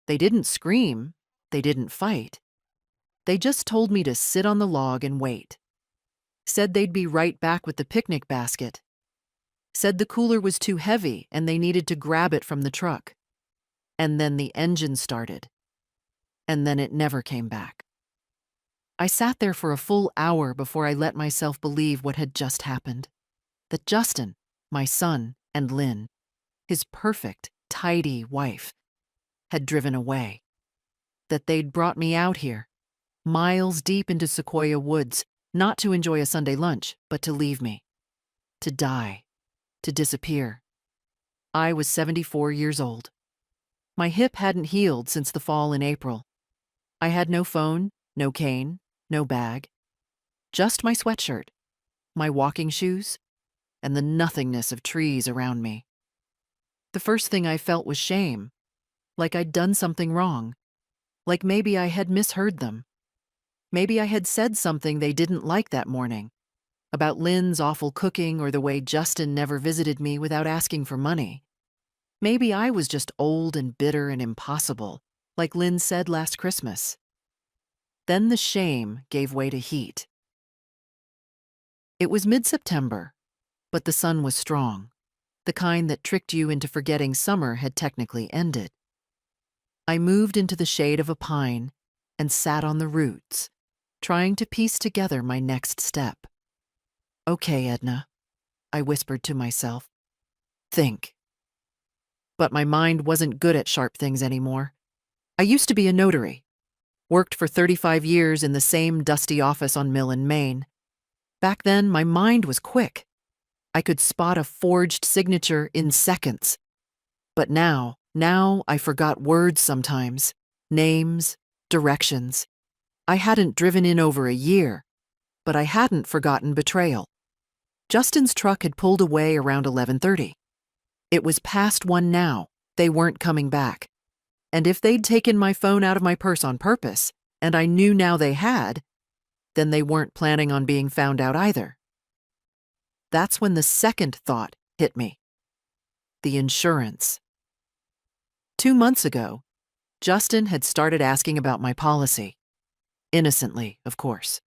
They didn't scream. They didn't fight. They just told me to sit on the log and wait. Said they'd be right back with the picnic basket. Said the cooler was too heavy and they needed to grab it from the truck. And then the engine started. And then it never came back. I sat there for a full hour before I let myself believe what had just happened. That Justin, my son, and Lynn, his perfect, tidy wife, had driven away. That they'd brought me out here, miles deep into Sequoia woods, not to enjoy a Sunday lunch, but to leave me. To die. To disappear. I was 74 years old. My hip hadn't healed since the fall in April. I had no phone, no cane, no bag. Just my sweatshirt, my walking shoes, and the nothingness of trees around me. The first thing I felt was shame, like I'd done something wrong, like maybe I had misheard them. Maybe I had said something they didn't like that morning, about Lynn's awful cooking or the way Justin never visited me without asking for money. Maybe I was just old and bitter and impossible, like Lynn said last Christmas. Then the shame gave way to heat. It was mid-September, but the sun was strong, the kind that tricked you into forgetting summer had technically ended. I moved into the shade of a pine and sat on the roots, trying to piece together my next step. "Okay, Edna," I whispered to myself. "Think." But my mind wasn't good at sharp things anymore. I used to be a notary. Worked for 35 years in the same dusty office on Mill and Main. Back then, my mind was quick. I could spot a forged signature in seconds. But now I forgot words sometimes, names, directions. I hadn't driven in over a year, but I hadn't forgotten betrayal. Justin's truck had pulled away around 11:30. It was past 1 now. They weren't coming back. And if they'd taken my phone out of my purse on purpose, and I knew now they had, then they weren't planning on being found out either. That's when the second thought hit me. The insurance. 2 months ago, Justin had started asking about my policy. Innocently, of course.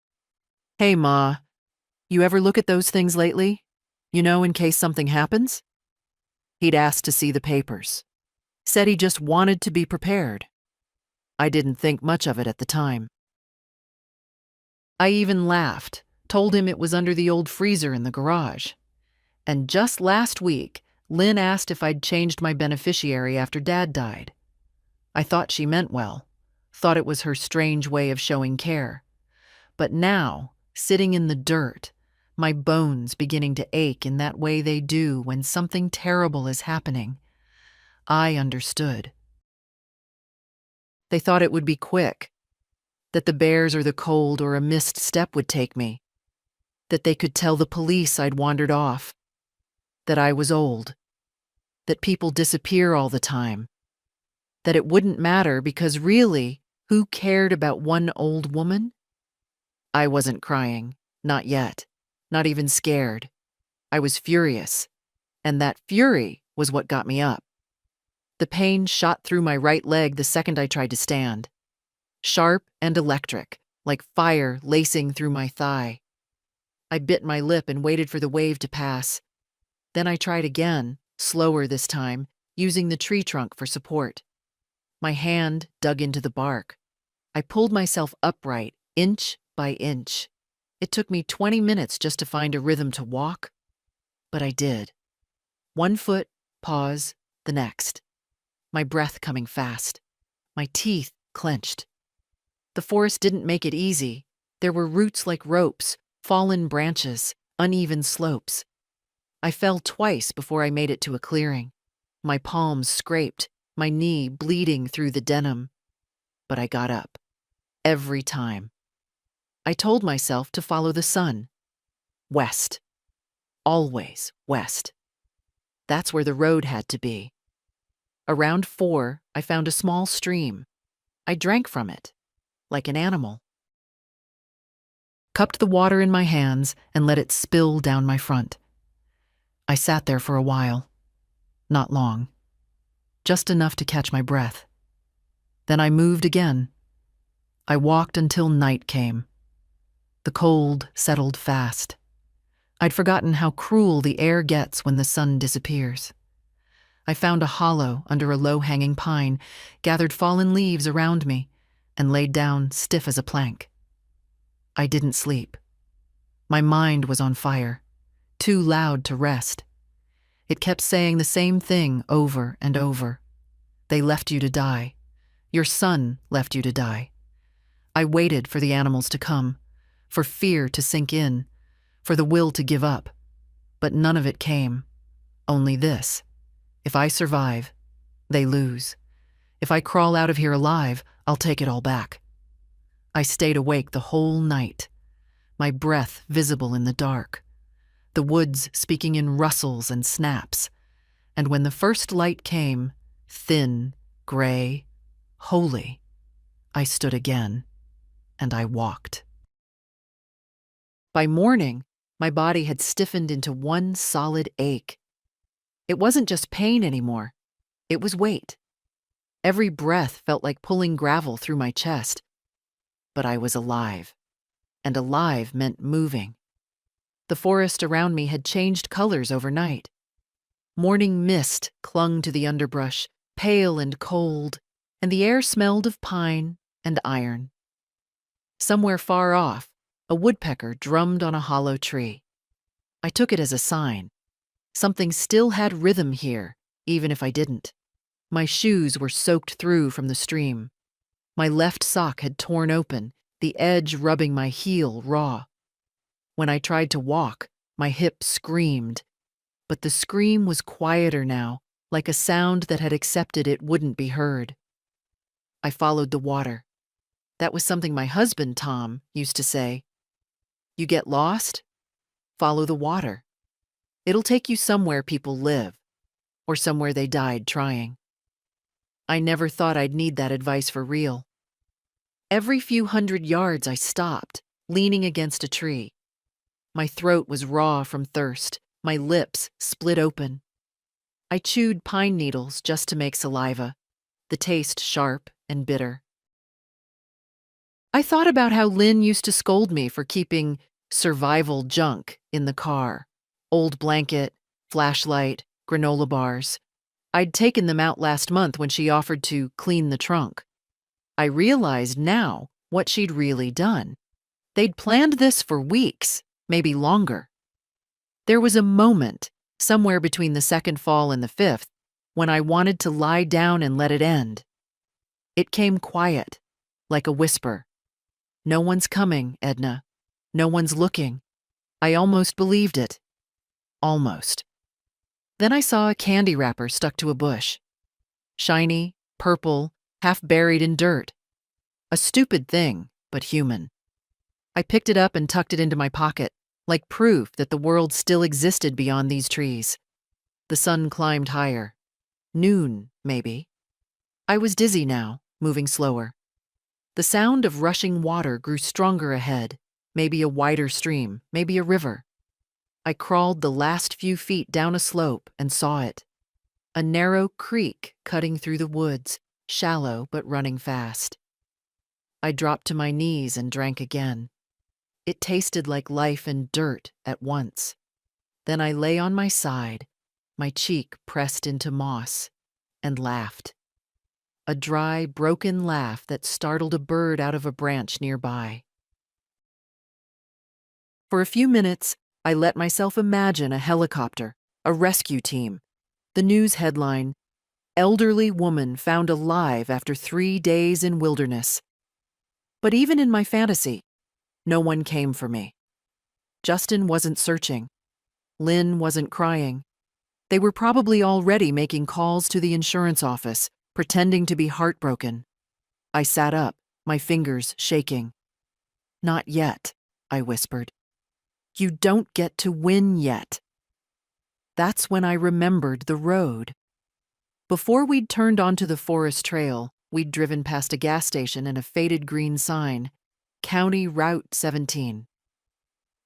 "Hey, Ma, you ever look at those things lately? You know, in case something happens?" He'd asked to see the papers. Said he just wanted to be prepared. I didn't think much of it at the time. I even laughed, told him it was under the old freezer in the garage. And just last week, Lynn asked if I'd changed my beneficiary after Dad died. I thought she meant well, thought it was her strange way of showing care. But now, sitting in the dirt, my bones beginning to ache in that way they do when something terrible is happening, I understood. They thought it would be quick, that the bears or the cold or a missed step would take me, that they could tell the police I'd wandered off, that I was old, that people disappear all the time, that it wouldn't matter because really, who cared about one old woman? I wasn't crying, not yet, not even scared. I was furious, and that fury was what got me up. The pain shot through my right leg the second I tried to stand. Sharp and electric, like fire lacing through my thigh. I bit my lip and waited for the wave to pass. Then I tried again, slower this time, using the tree trunk for support. My hand dug into the bark. I pulled myself upright, inch by inch. It took me 20 minutes just to find a rhythm to walk, but I did. One foot, pause, the next. My breath coming fast. My teeth clenched. The forest didn't make it easy. There were roots like ropes, fallen branches, uneven slopes. I fell twice before I made it to a clearing. My palms scraped, my knee bleeding through the denim. But I got up. Every time. I told myself to follow the sun. West. Always west. That's where the road had to be. Around 4, I found a small stream. I drank from it, like an animal. Cupped the water in my hands and let it spill down my front. I sat there for a while. Not long. Just enough to catch my breath. Then I moved again. I walked until night came. The cold settled fast. I'd forgotten how cruel the air gets when the sun disappears. I found a hollow under a low-hanging pine, gathered fallen leaves around me, and laid down stiff as a plank. I didn't sleep. My mind was on fire, too loud to rest. It kept saying the same thing over and over. They left you to die. Your son left you to die. I waited for the animals to come, for fear to sink in, for the will to give up. But none of it came. Only this. If I survive, they lose. If I crawl out of here alive, I'll take it all back. I stayed awake the whole night, my breath visible in the dark, the woods speaking in rustles and snaps. And when the first light came, thin, gray, holy, I stood again, and I walked. By morning, my body had stiffened into one solid ache. It wasn't just pain anymore. It was weight. Every breath felt like pulling gravel through my chest. But I was alive, and alive meant moving. The forest around me had changed colors overnight. Morning mist clung to the underbrush, pale and cold, and the air smelled of pine and iron. Somewhere far off, a woodpecker drummed on a hollow tree. I took it as a sign. Something still had rhythm here, even if I didn't. My shoes were soaked through from the stream. My left sock had torn open, the edge rubbing my heel raw. When I tried to walk, my hip screamed. But the scream was quieter now, like a sound that had accepted it wouldn't be heard. I followed the water. That was something my husband, Tom, used to say. You get lost? Follow the water. It'll take you somewhere people live, or somewhere they died trying. I never thought I'd need that advice for real. Every few hundred yards I stopped, leaning against a tree. My throat was raw from thirst, my lips split open. I chewed pine needles just to make saliva, the taste sharp and bitter. I thought about how Lynn used to scold me for keeping survival junk in the car. Old blanket, flashlight, granola bars. I'd taken them out last month when she offered to clean the trunk. I realized now what she'd really done. They'd planned this for weeks, maybe longer. There was a moment, somewhere between the second fall and the fifth, when I wanted to lie down and let it end. It came quiet, like a whisper. No one's coming, Edna. No one's looking. I almost believed it. Almost. Then I saw a candy wrapper stuck to a bush. Shiny, purple, half buried in dirt. A stupid thing, but human. I picked it up and tucked it into my pocket, like proof that the world still existed beyond these trees. The sun climbed higher. Noon, maybe. I was dizzy now, moving slower. The sound of rushing water grew stronger ahead, maybe a wider stream, maybe a river. I crawled the last few feet down a slope and saw it. A narrow creek cutting through the woods, shallow but running fast. I dropped to my knees and drank again. It tasted like life and dirt at once. Then I lay on my side, my cheek pressed into moss, and laughed. A dry, broken laugh that startled a bird out of a branch nearby. For a few minutes, I let myself imagine a helicopter, a rescue team. The news headline, "Elderly woman found alive after 3 days in wilderness." But even in my fantasy, no one came for me. Justin wasn't searching. Lynn wasn't crying. They were probably already making calls to the insurance office, pretending to be heartbroken. I sat up, my fingers shaking. "Not yet," I whispered. "You don't get to win yet." That's when I remembered the road. Before we'd turned onto the forest trail, we'd driven past a gas station and a faded green sign, County Route 17.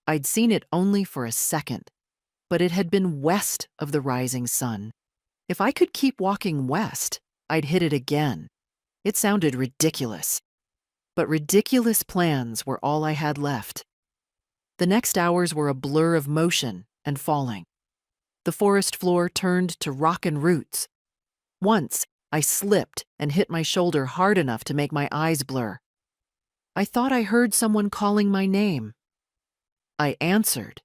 I'd seen it only for a second, but it had been west of the rising sun. If I could keep walking west, I'd hit it again. It sounded ridiculous. But ridiculous plans were all I had left. The next hours were a blur of motion and falling. The forest floor turned to rock and roots. Once, I slipped and hit my shoulder hard enough to make my eyes blur. I thought I heard someone calling my name. I answered,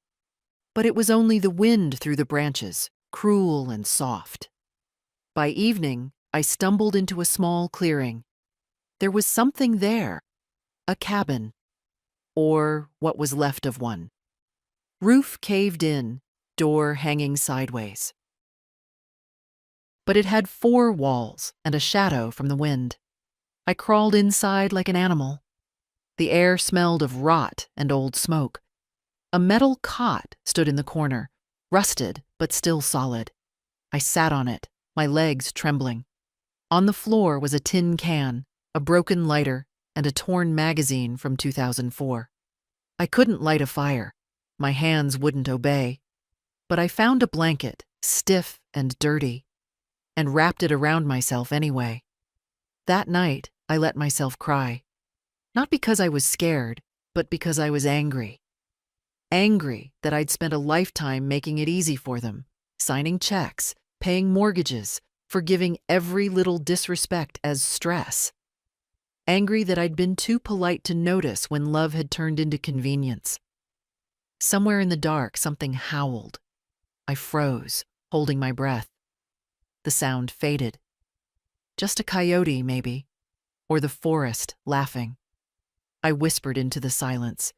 but it was only the wind through the branches, cruel and soft. By evening, I stumbled into a small clearing. There was something there, a cabin, or what was left of one. Roof caved in, door hanging sideways. But it had 4 walls and a shadow from the wind. I crawled inside like an animal. The air smelled of rot and old smoke. A metal cot stood in the corner, rusted but still solid. I sat on it, my legs trembling. On the floor was a tin can, a broken lighter, and a torn magazine from 2004. I couldn't light a fire. My hands wouldn't obey. But I found a blanket, stiff and dirty, and wrapped it around myself anyway. That night, I let myself cry. Not because I was scared, but because I was angry. Angry that I'd spent a lifetime making it easy for them, signing checks, paying mortgages, forgiving every little disrespect as stress. Angry that I'd been too polite to notice when love had turned into convenience. Somewhere in the dark, something howled. I froze, holding my breath. The sound faded. Just a coyote, maybe, or the forest laughing. I whispered into the silence.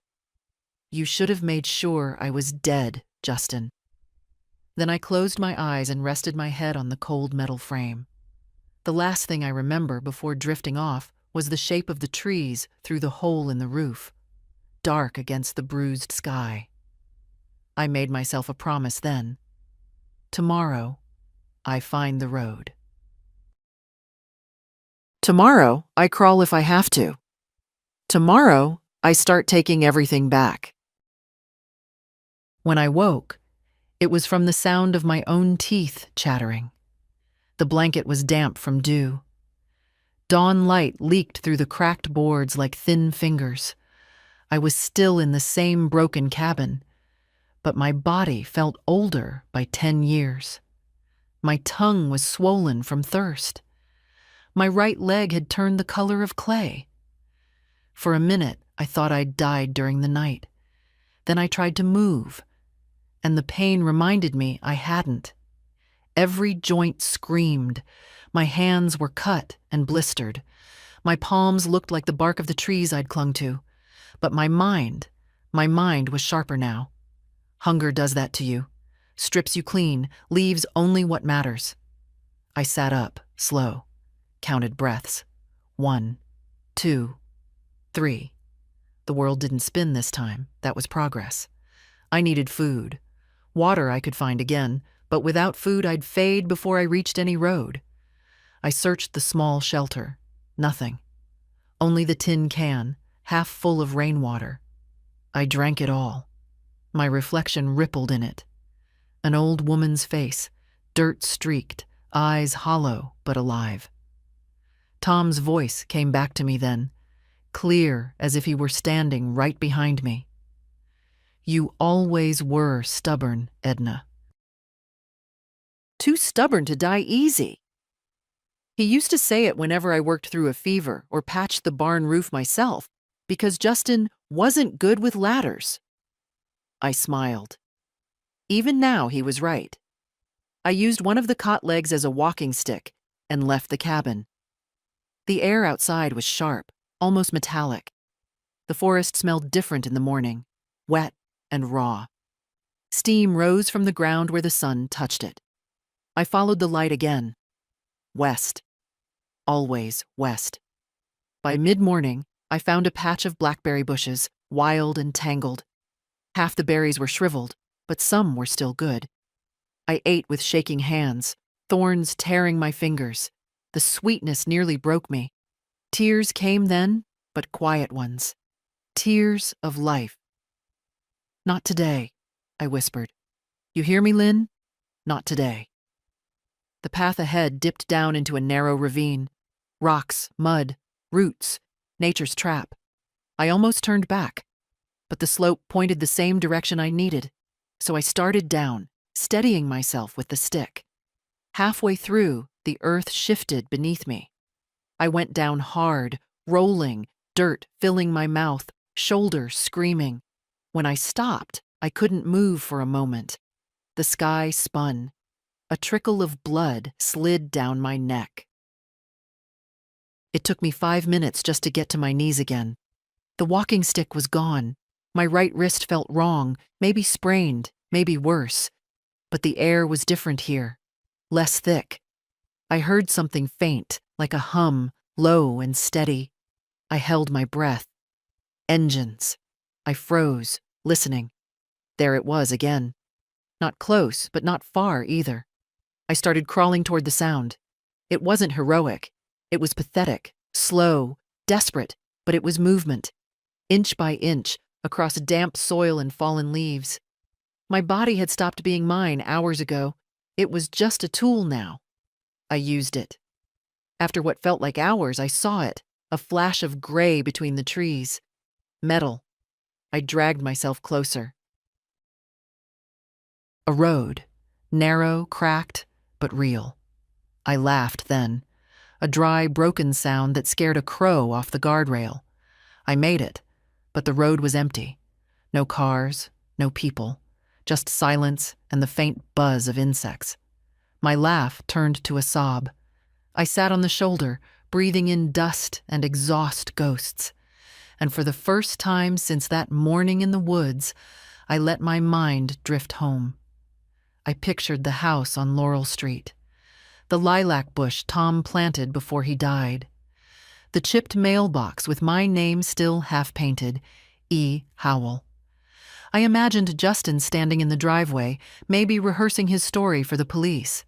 You should have made sure I was dead, Justin. Then I closed my eyes and rested my head on the cold metal frame. The last thing I remember before drifting off was the shape of the trees through the hole in the roof, dark against the bruised sky. I made myself a promise then. Tomorrow, I find the road. Tomorrow, I crawl if I have to. Tomorrow, I start taking everything back. When I woke, it was from the sound of my own teeth chattering. The blanket was damp from dew. Dawn light leaked through the cracked boards like thin fingers. I was still in the same broken cabin, but my body felt older by 10 years. My tongue was swollen from thirst. My right leg had turned the color of clay. For a minute, I thought I'd died during the night. Then I tried to move, and the pain reminded me I hadn't. Every joint screamed. My hands were cut and blistered. My palms looked like the bark of the trees I'd clung to. But my mind was sharper now. Hunger does that to you. Strips you clean, leaves only what matters. I sat up, slow, counted breaths. 1, 2, 3. The world didn't spin this time. That was progress. I needed food. Water I could find again, but without food I'd fade before I reached any road. I searched the small shelter. Nothing. Only the tin can, half full of rainwater. I drank it all. My reflection rippled in it. An old woman's face, dirt-streaked, eyes hollow but alive. Tom's voice came back to me then, clear as if he were standing right behind me. You always were stubborn, Edna. Too stubborn to die easy. He used to say it whenever I worked through a fever or patched the barn roof myself, because Justin wasn't good with ladders. I smiled. Even now, he was right. I used one of the cot legs as a walking stick and left the cabin. The air outside was sharp, almost metallic. The forest smelled different in the morning, wet and raw. Steam rose from the ground where the sun touched it. I followed the light again. West. Always west. By mid-morning, I found a patch of blackberry bushes, wild and tangled. Half the berries were shriveled, but some were still good. I ate with shaking hands, thorns tearing my fingers. The sweetness nearly broke me. Tears came then, but quiet ones. Tears of life. Not today, I whispered. You hear me, Lynn? Not today. The path ahead dipped down into a narrow ravine. Rocks, mud, roots, nature's trap. I almost turned back, but the slope pointed the same direction I needed, so I started down, steadying myself with the stick. Halfway through, the earth shifted beneath me. I went down hard, rolling, dirt filling my mouth, shoulders screaming. When I stopped, I couldn't move for a moment. The sky spun. A trickle of blood slid down my neck. It took me 5 minutes just to get to my knees again. The walking stick was gone. My right wrist felt wrong, maybe sprained, maybe worse. But the air was different here, less thick. I heard something faint, like a hum, low and steady. I held my breath. Engines. I froze, listening. There it was again. Not close, but not far either. I started crawling toward the sound. It wasn't heroic. It was pathetic, slow, desperate, but it was movement. Inch by inch, across damp soil and fallen leaves. My body had stopped being mine hours ago. It was just a tool now. I used it. After what felt like hours, I saw it, a flash of gray between the trees. Metal. I dragged myself closer. A road. Narrow, cracked, but real. I laughed then. A dry, broken sound that scared a crow off the guardrail. I made it, but the road was empty. No cars, no people, just silence and the faint buzz of insects. My laugh turned to a sob. I sat on the shoulder, breathing in dust and exhaust ghosts. And for the first time since that morning in the woods, I let my mind drift home. I pictured the house on Laurel Street, the lilac bush Tom planted before he died, the chipped mailbox with my name still half-painted, E. Howell. I imagined Justin standing in the driveway, maybe rehearsing his story for the police.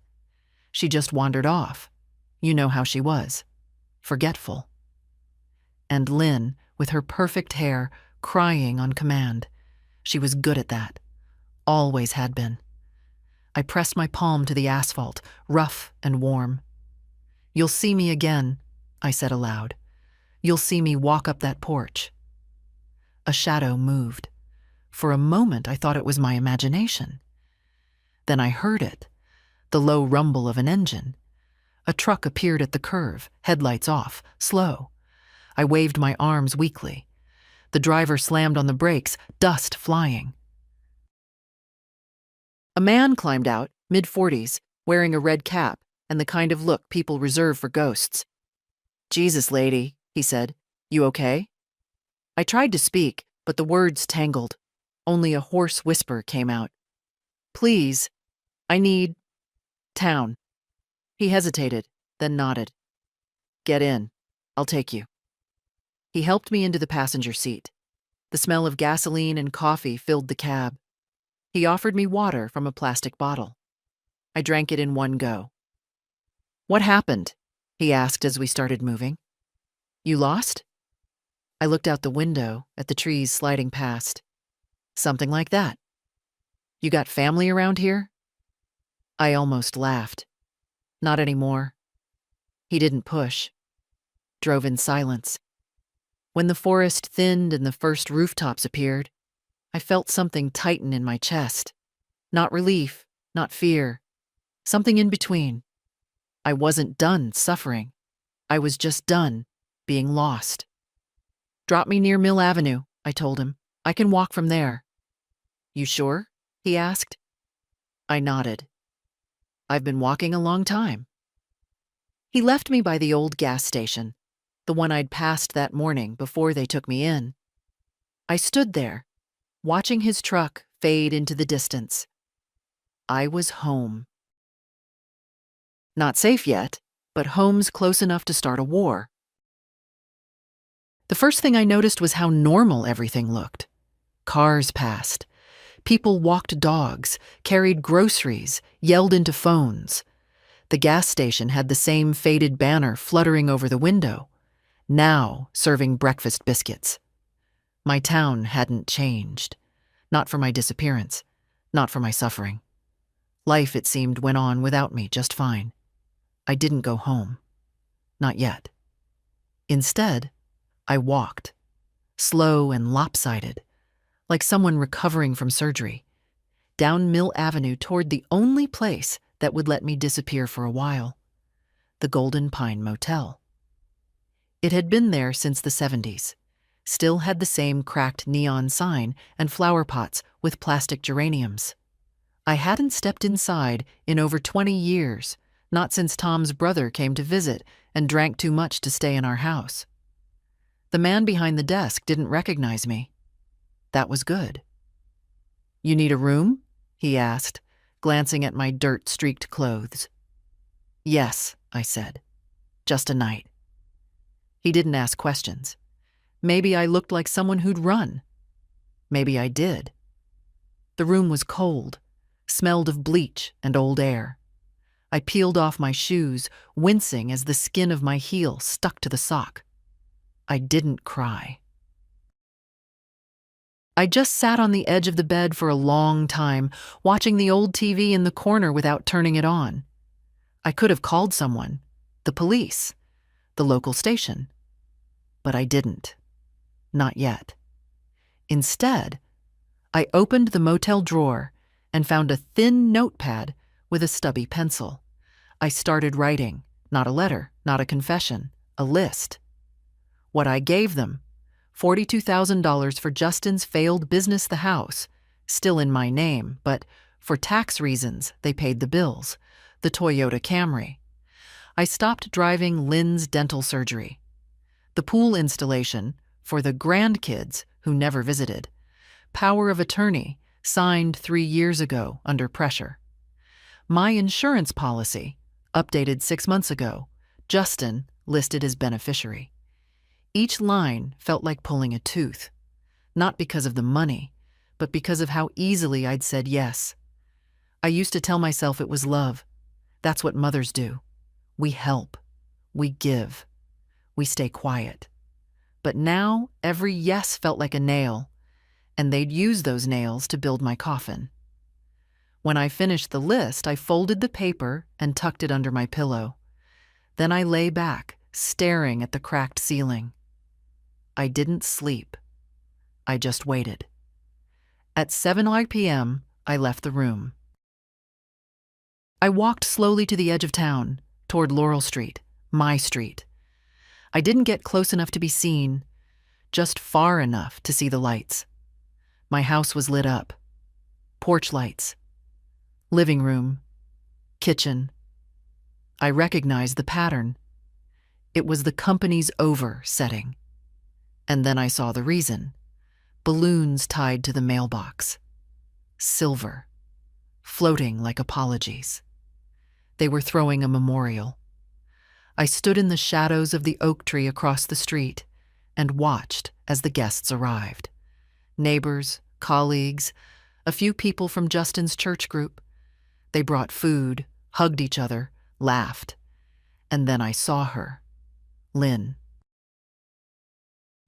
She just wandered off. You know how she was. Forgetful. And Lynn, with her perfect hair, crying on command. She was good at that. Always had been. I pressed my palm to the asphalt, rough and warm. "You'll see me again," I said aloud. "You'll see me walk up that porch." A shadow moved. For a moment, I thought it was my imagination. Then I heard it, the low rumble of an engine. A truck appeared at the curve, headlights off, slow. I waved my arms weakly. The driver slammed on the brakes, dust flying. A man climbed out, mid-40s, wearing a red cap and the kind of look people reserve for ghosts. "Jesus, lady," he said, "you okay?" I tried to speak, but the words tangled. Only a hoarse whisper came out. "Please, I need town." He hesitated, then nodded. "Get in. I'll take you." He helped me into the passenger seat. The smell of gasoline and coffee filled the cab. He offered me water from a plastic bottle. I drank it in one go. "What happened?" he asked as we started moving. "You lost?" I looked out the window at the trees sliding past. "Something like that." "You got family around here?" I almost laughed. "Not anymore." He didn't push. Drove in silence. When the forest thinned and the first rooftops appeared, I felt something tighten in my chest. Not relief, not fear. Something in between. I wasn't done suffering. I was just done being lost. "Drop me near Mill Avenue," I told him. "I can walk from there." "You sure?" he asked. I nodded. "I've been walking a long time." He left me by the old gas station, the one I'd passed that morning before they took me in. I stood there, watching his truck fade into the distance. I was home. Not safe yet, but home's close enough to start a war. The first thing I noticed was how normal everything looked. Cars passed. People walked dogs, carried groceries, yelled into phones. The gas station had the same faded banner fluttering over the window, now serving breakfast biscuits. My town hadn't changed. Not for my disappearance, not for my suffering. Life, it seemed, went on without me just fine. I didn't go home. Not yet. Instead, I walked, slow and lopsided, like someone recovering from surgery, down Mill Avenue toward the only place that would let me disappear for a while, the Golden Pine Motel. It had been there since the 70s, still had the same cracked neon sign and flower pots with plastic geraniums. I hadn't stepped inside in over 20 years, not since Tom's brother came to visit and drank too much to stay in our house. The man behind the desk didn't recognize me. That was good. "You need a room?" he asked, glancing at my dirt-streaked clothes. "Yes," I said. "Just a night." He didn't ask questions. Maybe I looked like someone who'd run. Maybe I did. The room was cold, smelled of bleach and old air. I peeled off my shoes, wincing as the skin of my heel stuck to the sock. I didn't cry. I just sat on the edge of the bed for a long time, watching the old TV in the corner without turning it on. I could have called someone, the police, the local station. But I didn't. Not yet. Instead, I opened the motel drawer and found a thin notepad with a stubby pencil. I started writing, not a letter, not a confession, a list. What I gave them: $42,000 for Justin's failed business, the house, still in my name, but for tax reasons they paid the bills, the Toyota Camry. I stopped driving Lynn's dental surgery. The pool installation for the grandkids who never visited. Power of attorney signed 3 years ago under pressure. My insurance policy, updated 6 months ago, Justin listed as beneficiary. Each line felt like pulling a tooth, not because of the money, but because of how easily I'd said yes. I used to tell myself it was love. That's what mothers do. We help. We give. We stay quiet. But now every yes felt like a nail, and they'd use those nails to build my coffin. When I finished the list, I folded the paper and tucked it under my pillow. Then I lay back, staring at the cracked ceiling. I didn't sleep. I just waited. At 7 p.m., I left the room. I walked slowly to the edge of town, toward Laurel Street, my street. I didn't get close enough to be seen, just far enough to see the lights. My house was lit up. Porch lights. Living room. Kitchen. I recognized the pattern. It was the company's over setting. And then I saw the reason. Balloons tied to the mailbox. Silver. Floating like apologies. They were throwing a memorial. I stood in the shadows of the oak tree across the street and watched as the guests arrived. Neighbors, colleagues, a few people from Justin's church group. They brought food, hugged each other, laughed. And then I saw her, Lynn.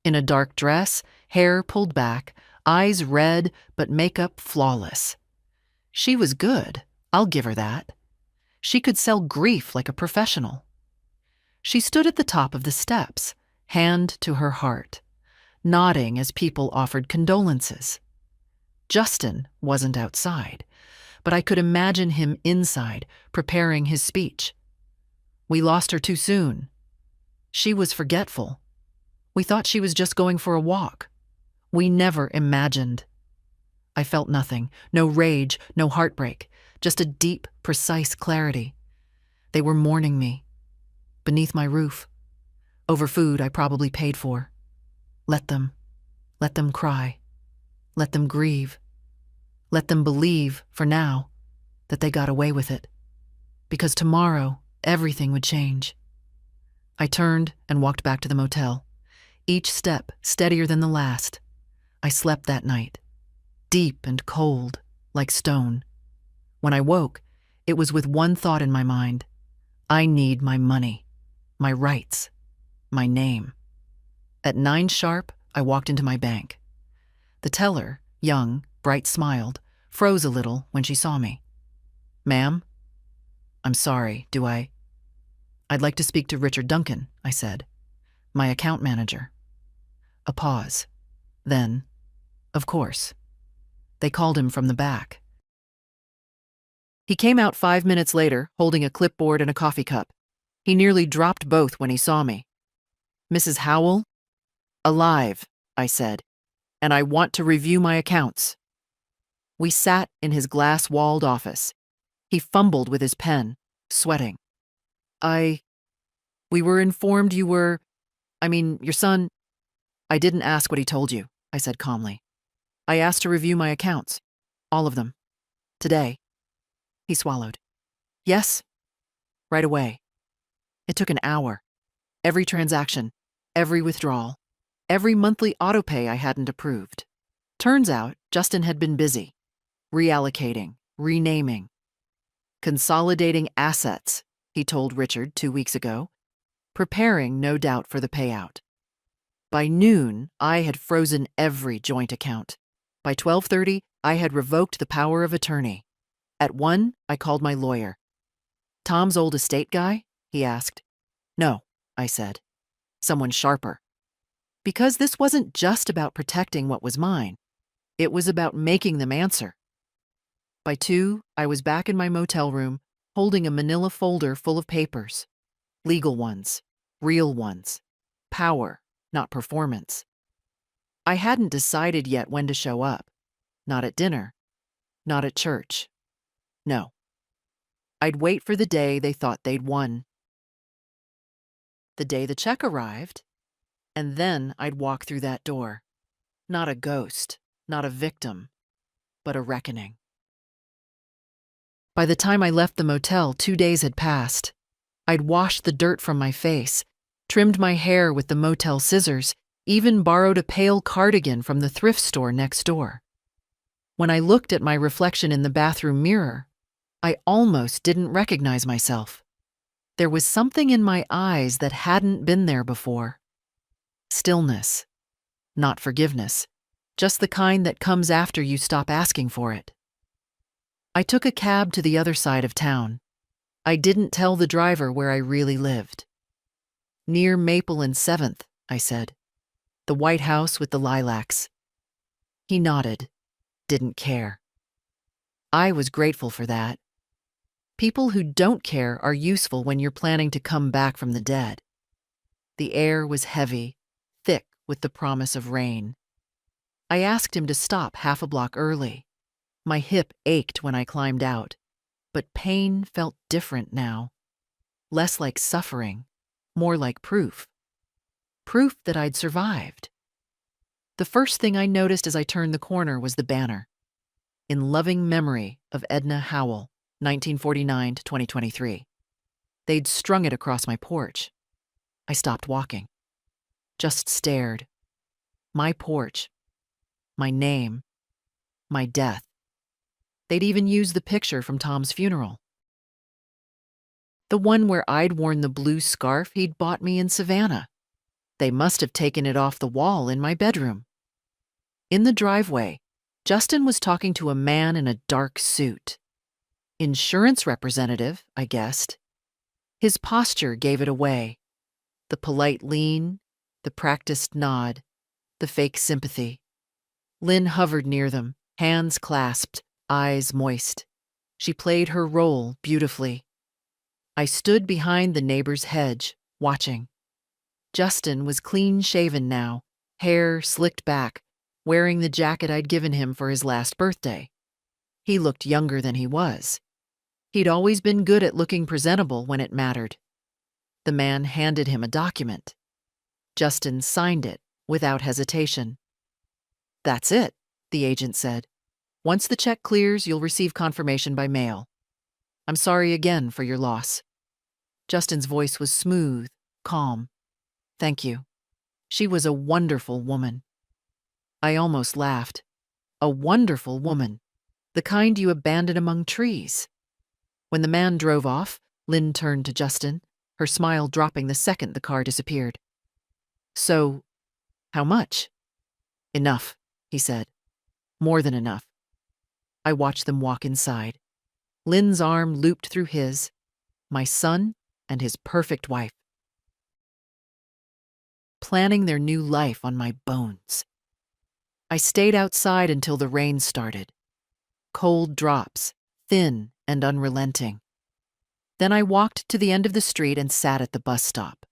In a dark dress, hair pulled back, eyes red, but makeup flawless. She was good, I'll give her that. She could sell grief like a professional. She stood at the top of the steps, hand to her heart, nodding as people offered condolences. Justin wasn't outside, but I could imagine him inside, preparing his speech. We lost her too soon. She was forgetful. We thought she was just going for a walk. We never imagined. I felt nothing, no rage, no heartbreak, just a deep, precise clarity. They were mourning me. Beneath my roof. Over food I probably paid for. Let them cry. Let them grieve. Let them believe, for now, that they got away with it. Because tomorrow, everything would change. I turned and walked back to the motel. Each step steadier than the last. I slept that night, deep and cold, like stone. When I woke, it was with one thought in my mind. I need my money, my rights, my name. At 9 sharp, I walked into my bank. The teller, young, bright smiled, froze a little when she saw me. "Ma'am?" "I'm sorry, I'd like to speak to Richard Duncan," I said. My account manager. A pause. Then, of course, they called him from the back. He came out 5 minutes later, holding a clipboard and a coffee cup. He nearly dropped both when he saw me. "Mrs. Howell?" "Alive," I said, "and I want to review my accounts." We sat in his glass-walled office. He fumbled with his pen, sweating. We were informed you were, your son." "I didn't ask what he told you," I said calmly. "I asked to review my accounts. All of them. Today." He swallowed. "Yes? Right away." It took an hour. Every transaction, every withdrawal, every monthly autopay I hadn't approved. Turns out, Justin had been busy. Reallocating, renaming, consolidating assets, he told Richard 2 weeks ago, preparing, no doubt, for the payout. By noon, I had frozen every joint account. By 12:30, I had revoked the power of attorney. At 1, I called my lawyer. "Tom's old estate guy?" he asked. "No," I said. "Someone sharper." Because this wasn't just about protecting what was mine. It was about making them answer. By 2, I was back in my motel room, holding a manila folder full of papers. Legal ones, real ones. Power, not performance. I hadn't decided yet when to show up. Not at dinner. Not at church. No. I'd wait for the day they thought they'd won. The day the check arrived, and then I'd walk through that door. Not a ghost, not a victim, but a reckoning. By the time I left the motel, 2 days had passed. I'd washed the dirt from my face, trimmed my hair with the motel scissors, even borrowed a pale cardigan from the thrift store next door. When I looked at my reflection in the bathroom mirror, I almost didn't recognize myself. There was something in my eyes that hadn't been there before. Stillness. Not forgiveness. Just the kind that comes after you stop asking for it. I took a cab to the other side of town. I didn't tell the driver where I really lived. "Near Maple and 7th, I said. "The White House with the lilacs." He nodded. Didn't care. I was grateful for that. People who don't care are useful when you're planning to come back from the dead. The air was heavy, thick with the promise of rain. I asked him to stop half a block early. My hip ached when I climbed out, but pain felt different now. Less like suffering, more like proof. Proof that I'd survived. The first thing I noticed as I turned the corner was the banner. "In loving memory of Edna Howell, 1949 to 2023. They'd strung it across my porch. I stopped walking. Just stared. My porch. My name. My death. They'd even used the picture from Tom's funeral. The one where I'd worn the blue scarf he'd bought me in Savannah. They must have taken it off the wall in my bedroom. In the driveway, Justin was talking to a man in a dark suit. Insurance representative, I guessed. His posture gave it away. The polite lean, the practiced nod, the fake sympathy. Lynn hovered near them, hands clasped, eyes moist. She played her role beautifully. I stood behind the neighbor's hedge, watching. Justin was clean-shaven now, hair slicked back, wearing the jacket I'd given him for his last birthday. He looked younger than he was. He'd always been good at looking presentable when it mattered. The man handed him a document. Justin signed it without hesitation. "That's it," the agent said. "Once the check clears, you'll receive confirmation by mail. I'm sorry again for your loss." Justin's voice was smooth, calm. "Thank you. She was a wonderful woman." I almost laughed. A wonderful woman. The kind you abandon among trees. When the man drove off, Lynn turned to Justin, her smile dropping the second the car disappeared. "So, how much?" "Enough," he said. "More than enough." I watched them walk inside. Lynn's arm looped through his, my son and his perfect wife. planning their new life on my bones. I stayed outside until the rain started. Cold drops, thin and unrelenting. Then I walked to the end of the street and sat at the bus stop.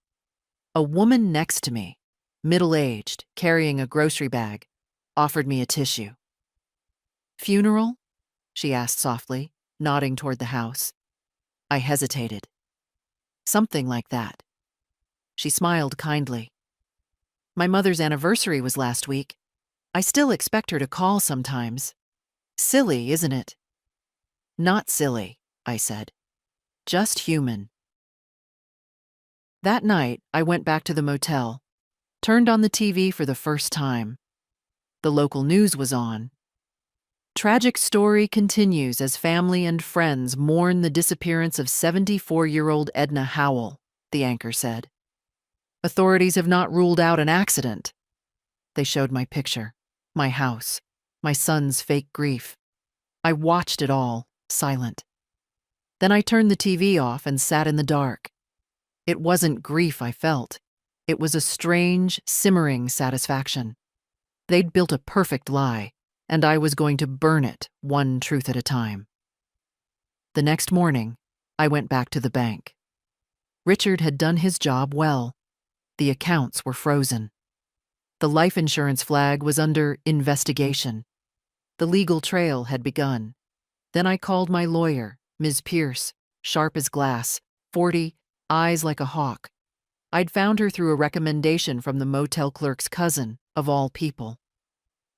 A woman next to me, middle-aged, carrying a grocery bag, offered me a tissue. "Funeral?" she asked softly, nodding toward the house. I hesitated. "Something like that." She smiled kindly. "My mother's anniversary was last week. I still expect her to call sometimes. Silly, isn't it?" "Not silly," I said. "Just human." That night, I went back to the motel, turned on the TV for the first time. The local news was on. "Tragic story continues as family and friends mourn the disappearance of 74-year-old Edna Howell," the anchor said. "Authorities have not ruled out an accident." They showed my picture, my house, my son's fake grief. I watched it all, silent. Then I turned the TV off and sat in the dark. It wasn't grief I felt. It was a strange, simmering satisfaction. They'd built a perfect lie, and I was going to burn it, one truth at a time. The next morning, I went back to the bank. Richard had done his job well. The accounts were frozen. The life insurance flag was under investigation. The legal trail had begun. Then I called my lawyer, Ms. Pierce, sharp as glass, 40, eyes like a hawk. I'd found her through a recommendation from the motel clerk's cousin, of all people.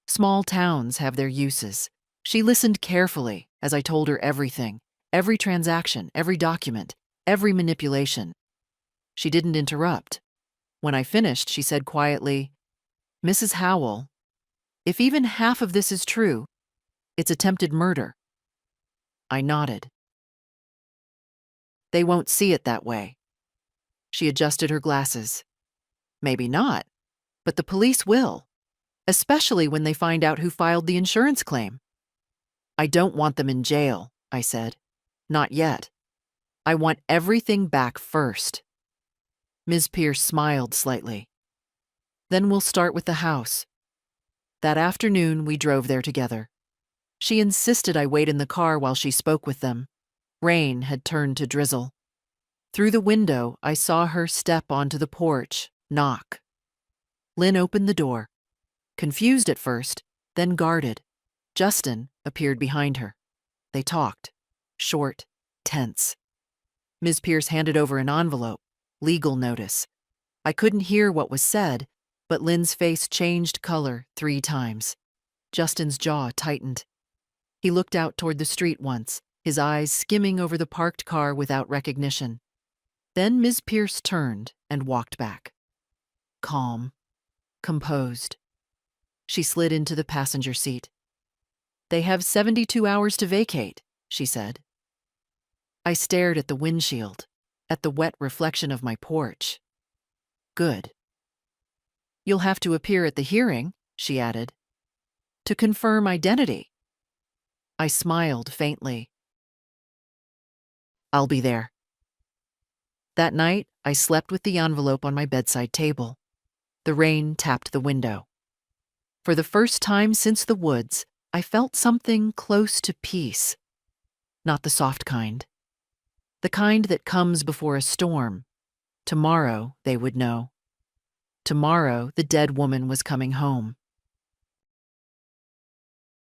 Small towns have their uses. She listened carefully as I told her everything, every transaction, every document, every manipulation. She didn't interrupt. When I finished, she said quietly, "Mrs. Howell, if even half of this is true, it's attempted murder." I nodded. "They won't see it that way." She adjusted her glasses. "Maybe not, but the police will, especially when they find out who filed the insurance claim." "I don't want them in jail," I said. "Not yet. I want everything back first." Ms. Pierce smiled slightly. "Then we'll start with the house." That afternoon, we drove there together. She insisted I wait in the car while she spoke with them. Rain had turned to drizzle. Through the window, I saw her step onto the porch, knock. Lynn opened the door. Confused at first, then guarded. Justin appeared behind her. They talked, short, tense. Ms. Pierce handed over an envelope, legal notice. I couldn't hear what was said, but Lynn's face changed color 3 times. Justin's jaw tightened. He looked out toward the street once, his eyes skimming over the parked car without recognition. Then Ms. Pierce turned and walked back. Calm, composed. She slid into the passenger seat. "They have 72 hours to vacate," she said. I stared at the windshield, at the wet reflection of my porch. "Good." "You'll have to appear at the hearing," she added, "to confirm identity." I smiled faintly. "I'll be there." That night, I slept with the envelope on my bedside table. The rain tapped the window. For the first time since the woods, I felt something close to peace. Not the soft kind. The kind that comes before a storm. Tomorrow, they would know. Tomorrow, the dead woman was coming home.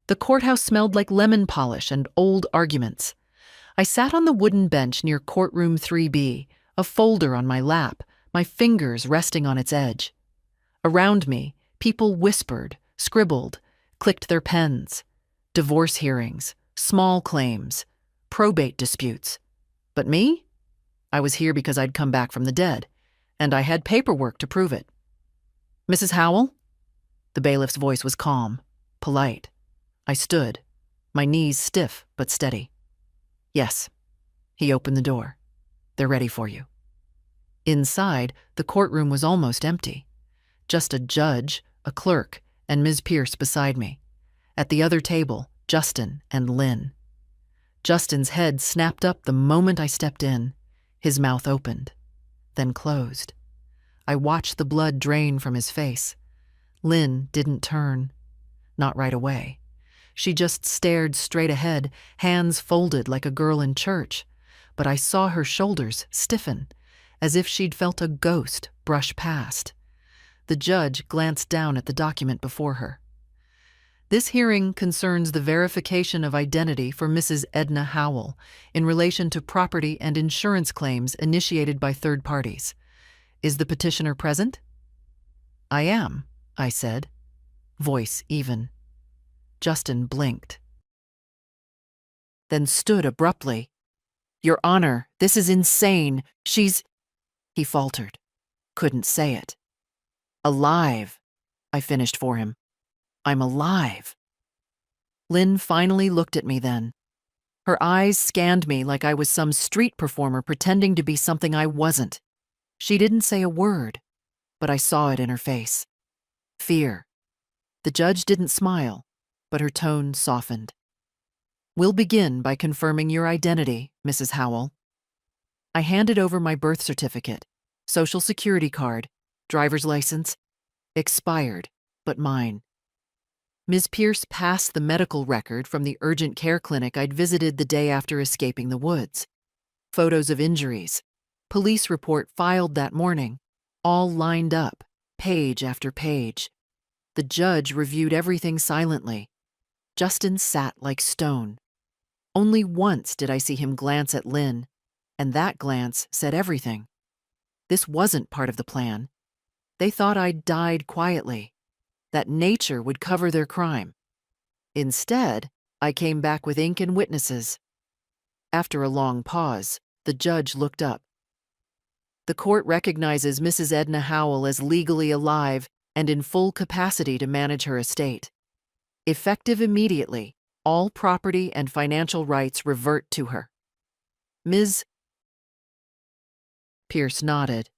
The courthouse smelled like lemon polish and old arguments. I sat on the wooden bench near courtroom 3B, a folder on my lap, my fingers resting on its edge. Around me, people whispered, scribbled, clicked their pens. Divorce hearings, small claims, probate disputes. But me? I was here because I'd come back from the dead, and I had paperwork to prove it. "Mrs. Howell?" The bailiff's voice was calm, polite. I stood, my knees stiff but steady. "Yes." He opened the door. "They're ready for you." Inside, the courtroom was almost empty. Just a judge, a clerk, and Ms. Pierce beside me. At the other table, Justin and Lynn. Justin's head snapped up the moment I stepped in. His mouth opened, then closed. I watched the blood drain from his face. Lynn didn't turn. Not right away. She just stared straight ahead, hands folded like a girl in church. But I saw her shoulders stiffen, as if she'd felt a ghost brush past. The judge glanced down at the document before her. This hearing concerns the verification of identity for Mrs. Edna Howell in relation to property and insurance claims initiated by third parties. Is the petitioner present? I am, I said, voice even. Justin blinked, then stood abruptly. Your Honor, this is insane. She's... He faltered. Couldn't say it. Alive, I finished for him. I'm alive. Lynn finally looked at me then. Her eyes scanned me like I was some street performer pretending to be something I wasn't. She didn't say a word, but I saw it in her face. Fear. The judge didn't smile, but her tone softened. We'll begin by confirming your identity, Mrs. Howell. I handed over my birth certificate, social security card, driver's license, expired, but mine. Ms. Pierce passed the medical record from the urgent care clinic I'd visited the day after escaping the woods. Photos of injuries, police report filed that morning, all lined up, page after page. The judge reviewed everything silently. Justin sat like stone. Only once did I see him glance at Lynn, and that glance said everything. This wasn't part of the plan. They thought I'd died quietly, that nature would cover their crime. Instead, I came back with ink and witnesses. After a long pause, the judge looked up. The court recognizes Mrs. Edna Howell as legally alive and in full capacity to manage her estate. Effective immediately, all property and financial rights revert to her. Ms. Pierce nodded.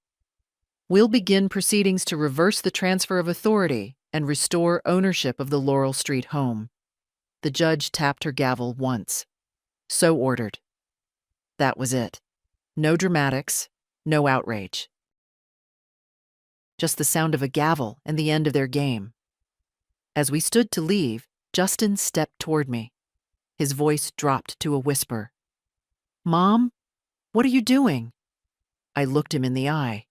We'll begin proceedings to reverse the transfer of authority and restore ownership of the Laurel Street home. The judge tapped her gavel once. So ordered. That was it. No dramatics, no outrage. Just the sound of a gavel and the end of their game. As we stood to leave, Justin stepped toward me. His voice dropped to a whisper. Mom, what are you doing? I looked him in the eye.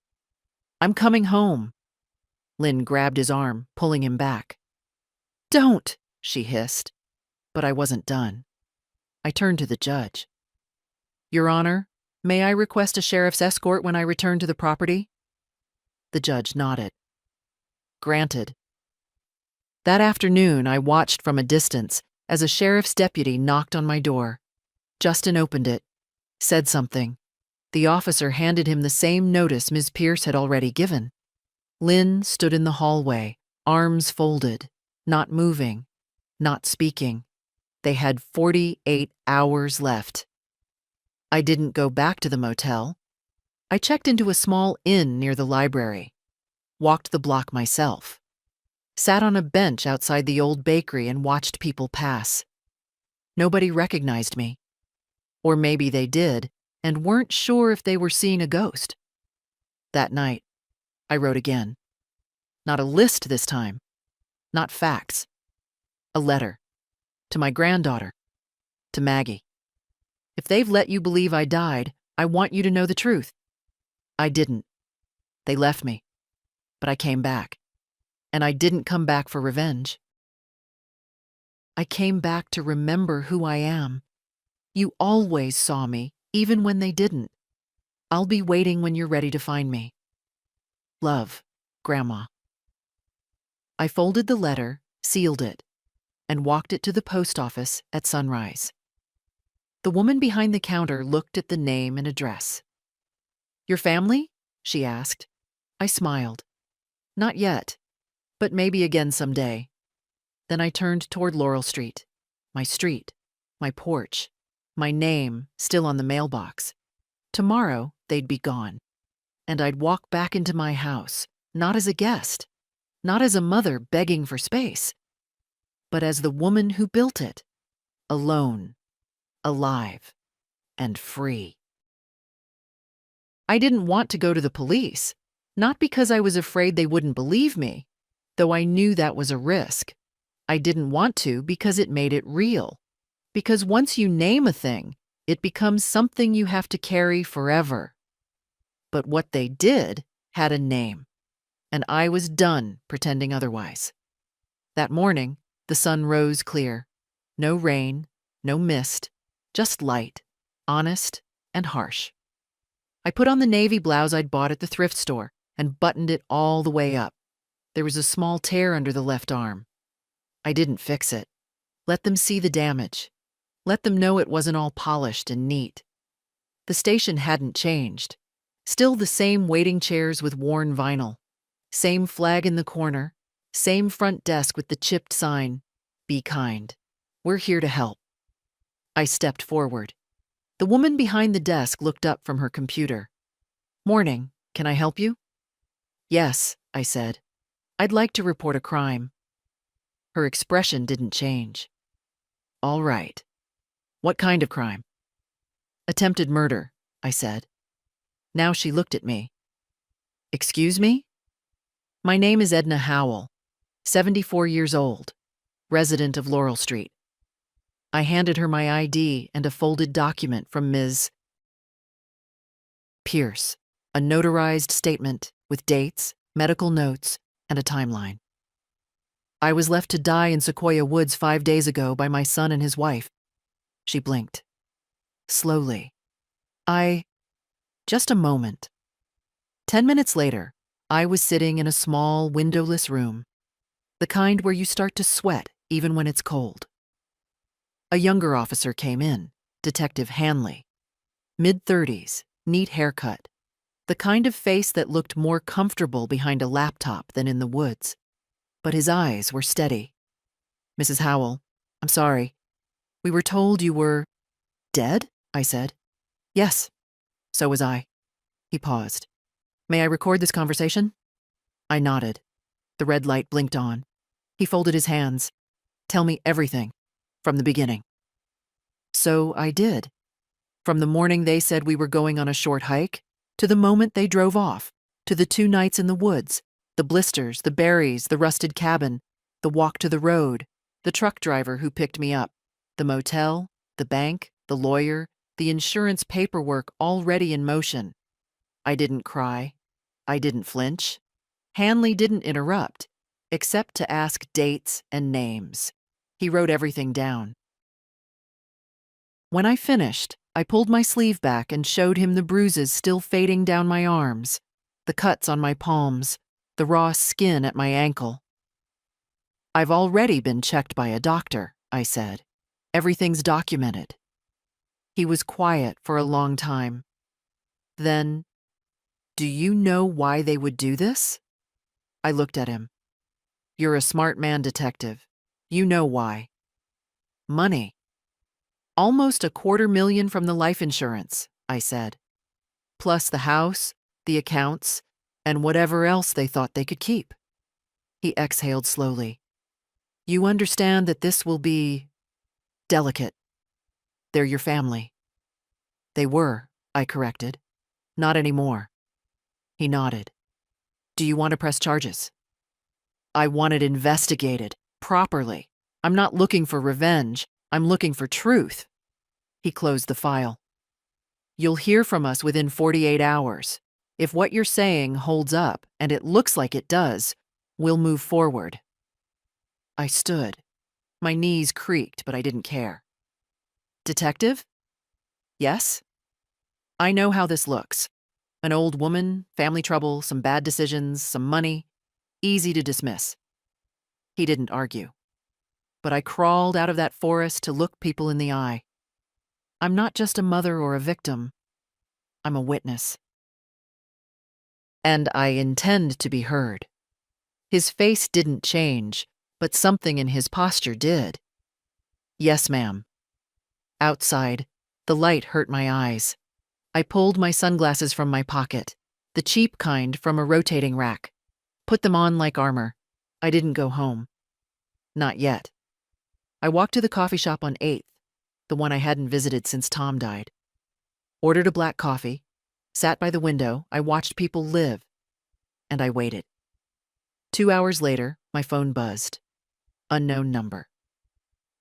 I'm coming home. Lynn grabbed his arm, pulling him back. Don't, she hissed. But I wasn't done. I turned to the judge. Your Honor, may I request a sheriff's escort when I return to the property? The judge nodded. Granted. That afternoon, I watched from a distance as a sheriff's deputy knocked on my door. Justin opened it, said something. The officer handed him the same notice Ms. Pierce had already given. Lynn stood in the hallway, arms folded, not moving, not speaking. They had 48 hours left. I didn't go back to the motel. I checked into a small inn near the library, walked the block myself, sat on a bench outside the old bakery and watched people pass. Nobody recognized me. Or maybe they did and weren't sure if they were seeing a ghost. That night, I wrote again. Not a list this time. Not facts. A letter. To my granddaughter. To Maggie. If they've let you believe I died, I want you to know the truth. I didn't. They left me. But I came back. And I didn't come back for revenge. I came back to remember who I am. You always saw me, even when they didn't. I'll be waiting when you're ready to find me. Love, Grandma. I folded the letter, sealed it, and walked it to the post office at sunrise. The woman behind the counter looked at the name and address. Your family? She asked. I smiled. Not yet, but maybe again someday. Then I turned toward Laurel Street, my porch, my name still on the mailbox. Tomorrow they'd be gone, and I'd walk back into my house, not as a guest, not as a mother begging for space, but as the woman who built it, alone, alive, and free. I didn't want to go to the police. Not because I was afraid they wouldn't believe me, though I knew that was a risk. I didn't want to because it made it real. Because once you name a thing, it becomes something you have to carry forever. But what they did had a name, and I was done pretending otherwise. That morning, the sun rose clear. No rain, no mist, just light, honest and harsh. I put on the navy blouse I'd bought at the thrift store and buttoned it all the way up. There was a small tear under the left arm. I didn't fix it. Let them see the damage. Let them know it wasn't all polished and neat. The station hadn't changed. Still the same waiting chairs with worn vinyl. Same flag in the corner. Same front desk with the chipped sign, "Be kind. We're here to help." I stepped forward. The woman behind the desk looked up from her computer. "Morning. Can I help you?" "Yes," I said. "I'd like to report a crime." Her expression didn't change. "All right. What kind of crime?" "Attempted murder," I said. Now she looked at me. "Excuse me?" "My name is Edna Howell, 74 years old, resident of Laurel Street." I handed her my ID and a folded document from Ms. Pierce, a notarized statement with dates, medical notes, and a timeline. "I was left to die in Sequoia Woods 5 days ago by my son and his wife." She blinked. Slowly. Just a moment. 10 minutes later, I was sitting in a small, windowless room, the kind where you start to sweat even when it's cold. A younger officer came in, Detective Hanley. Mid-30s, neat haircut, the kind of face that looked more comfortable behind a laptop than in the woods. But his eyes were steady. "Mrs. Howell, I'm sorry. We were told you were dead," I said. "Yes, so was I." He paused. "May I record this conversation?" I nodded. The red light blinked on. He folded his hands. "Tell me everything, from the beginning." So I did. From the morning they said we were going on a short hike, to the moment they drove off, to the 2 nights in the woods, the blisters, the berries, the rusted cabin, the walk to the road, the truck driver who picked me up, the motel, the bank, the lawyer, the insurance paperwork already in motion. I didn't cry. I didn't flinch. Hanley didn't interrupt, except to ask dates and names. He wrote everything down. When I finished, I pulled my sleeve back and showed him the bruises still fading down my arms, the cuts on my palms, the raw skin at my ankle. "I've already been checked by a doctor," I said. "Everything's documented." He was quiet for a long time. Then, "Do you know why they would do this?" I looked at him. "You're a smart man, detective. You know why." "Money. Almost $250,000 from the life insurance," I said. "Plus the house, the accounts, and whatever else they thought they could keep." He exhaled slowly. "You understand that this will be delicate. They're your family." "They were," I corrected. "Not anymore." He nodded. "Do you want to press charges?" "I want it investigated, properly. I'm not looking for revenge. I'm looking for truth." He closed the file. "You'll hear from us within 48 hours. If what you're saying holds up, and it looks like it does, we'll move forward." I stood. My knees creaked, but I didn't care. "Detective?" "Yes?" "I know how this looks. An old woman, family trouble, some bad decisions, some money. Easy to dismiss." He didn't argue. But I crawled out of that forest to look people in the eye. I'm not just a mother or a victim. I'm a witness. And I intend to be heard. His face didn't change, but something in his posture did. "Yes, ma'am." Outside, the light hurt my eyes. I pulled my sunglasses from my pocket, the cheap kind from a rotating rack. Put them on like armor. I didn't go home. Not yet. I walked to the coffee shop on 8th, the one I hadn't visited since Tom died. Ordered a black coffee. Sat by the window. I watched people live. and I waited. 2 hours later, my phone buzzed. Unknown number.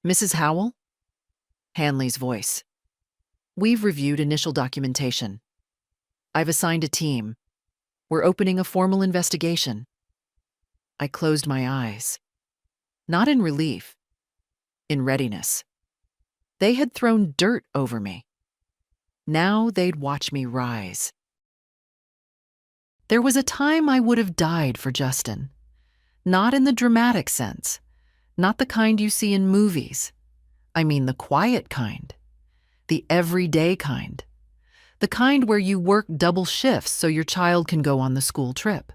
Mrs. Howell? Hanley's voice. We've reviewed initial documentation. I've assigned a team. We're opening a formal investigation. I closed my eyes. Not in relief, in readiness. They had thrown dirt over me. Now they'd watch me rise. There was a time I would have died for Justin. Not in the dramatic sense, not the kind you see in movies. I mean the quiet kind, the everyday kind, the kind where you work double shifts so your child can go on the school trip,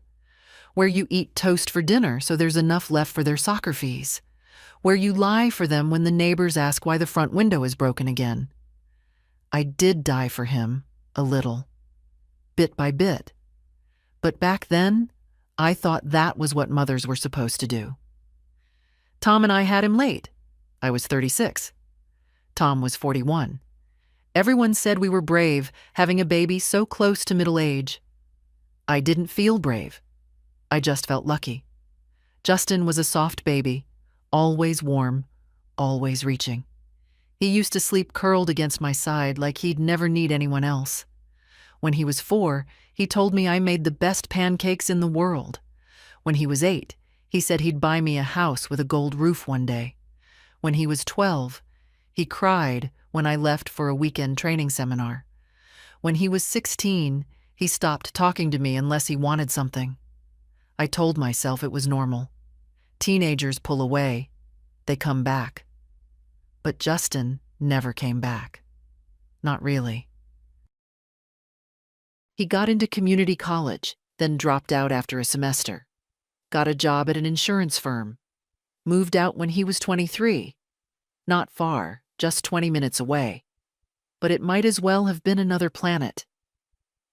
where you eat toast for dinner so there's enough left for their soccer fees, where you lie for them when the neighbors ask why the front window is broken again. I did die for him, a little, bit by bit. But back then, I thought that was what mothers were supposed to do. Tom and I had him late. I was 36. Tom was 41. Everyone said we were brave, having a baby so close to middle age. I didn't feel brave. I just felt lucky. Justin was a soft baby, always warm, always reaching. He used to sleep curled against my side like he'd never need anyone else. When he was 4, he told me I made the best pancakes in the world. When he was 8, he said he'd buy me a house with a gold roof one day. When he was 12, he cried when I left for a weekend training seminar. When he was 16, he stopped talking to me unless he wanted something. I told myself it was normal. Teenagers pull away. They come back. But Justin never came back. Not really. He got into community college, then dropped out after a semester. Got a job at an insurance firm. Moved out when he was 23. Not far, just 20 minutes away. But it might as well have been another planet.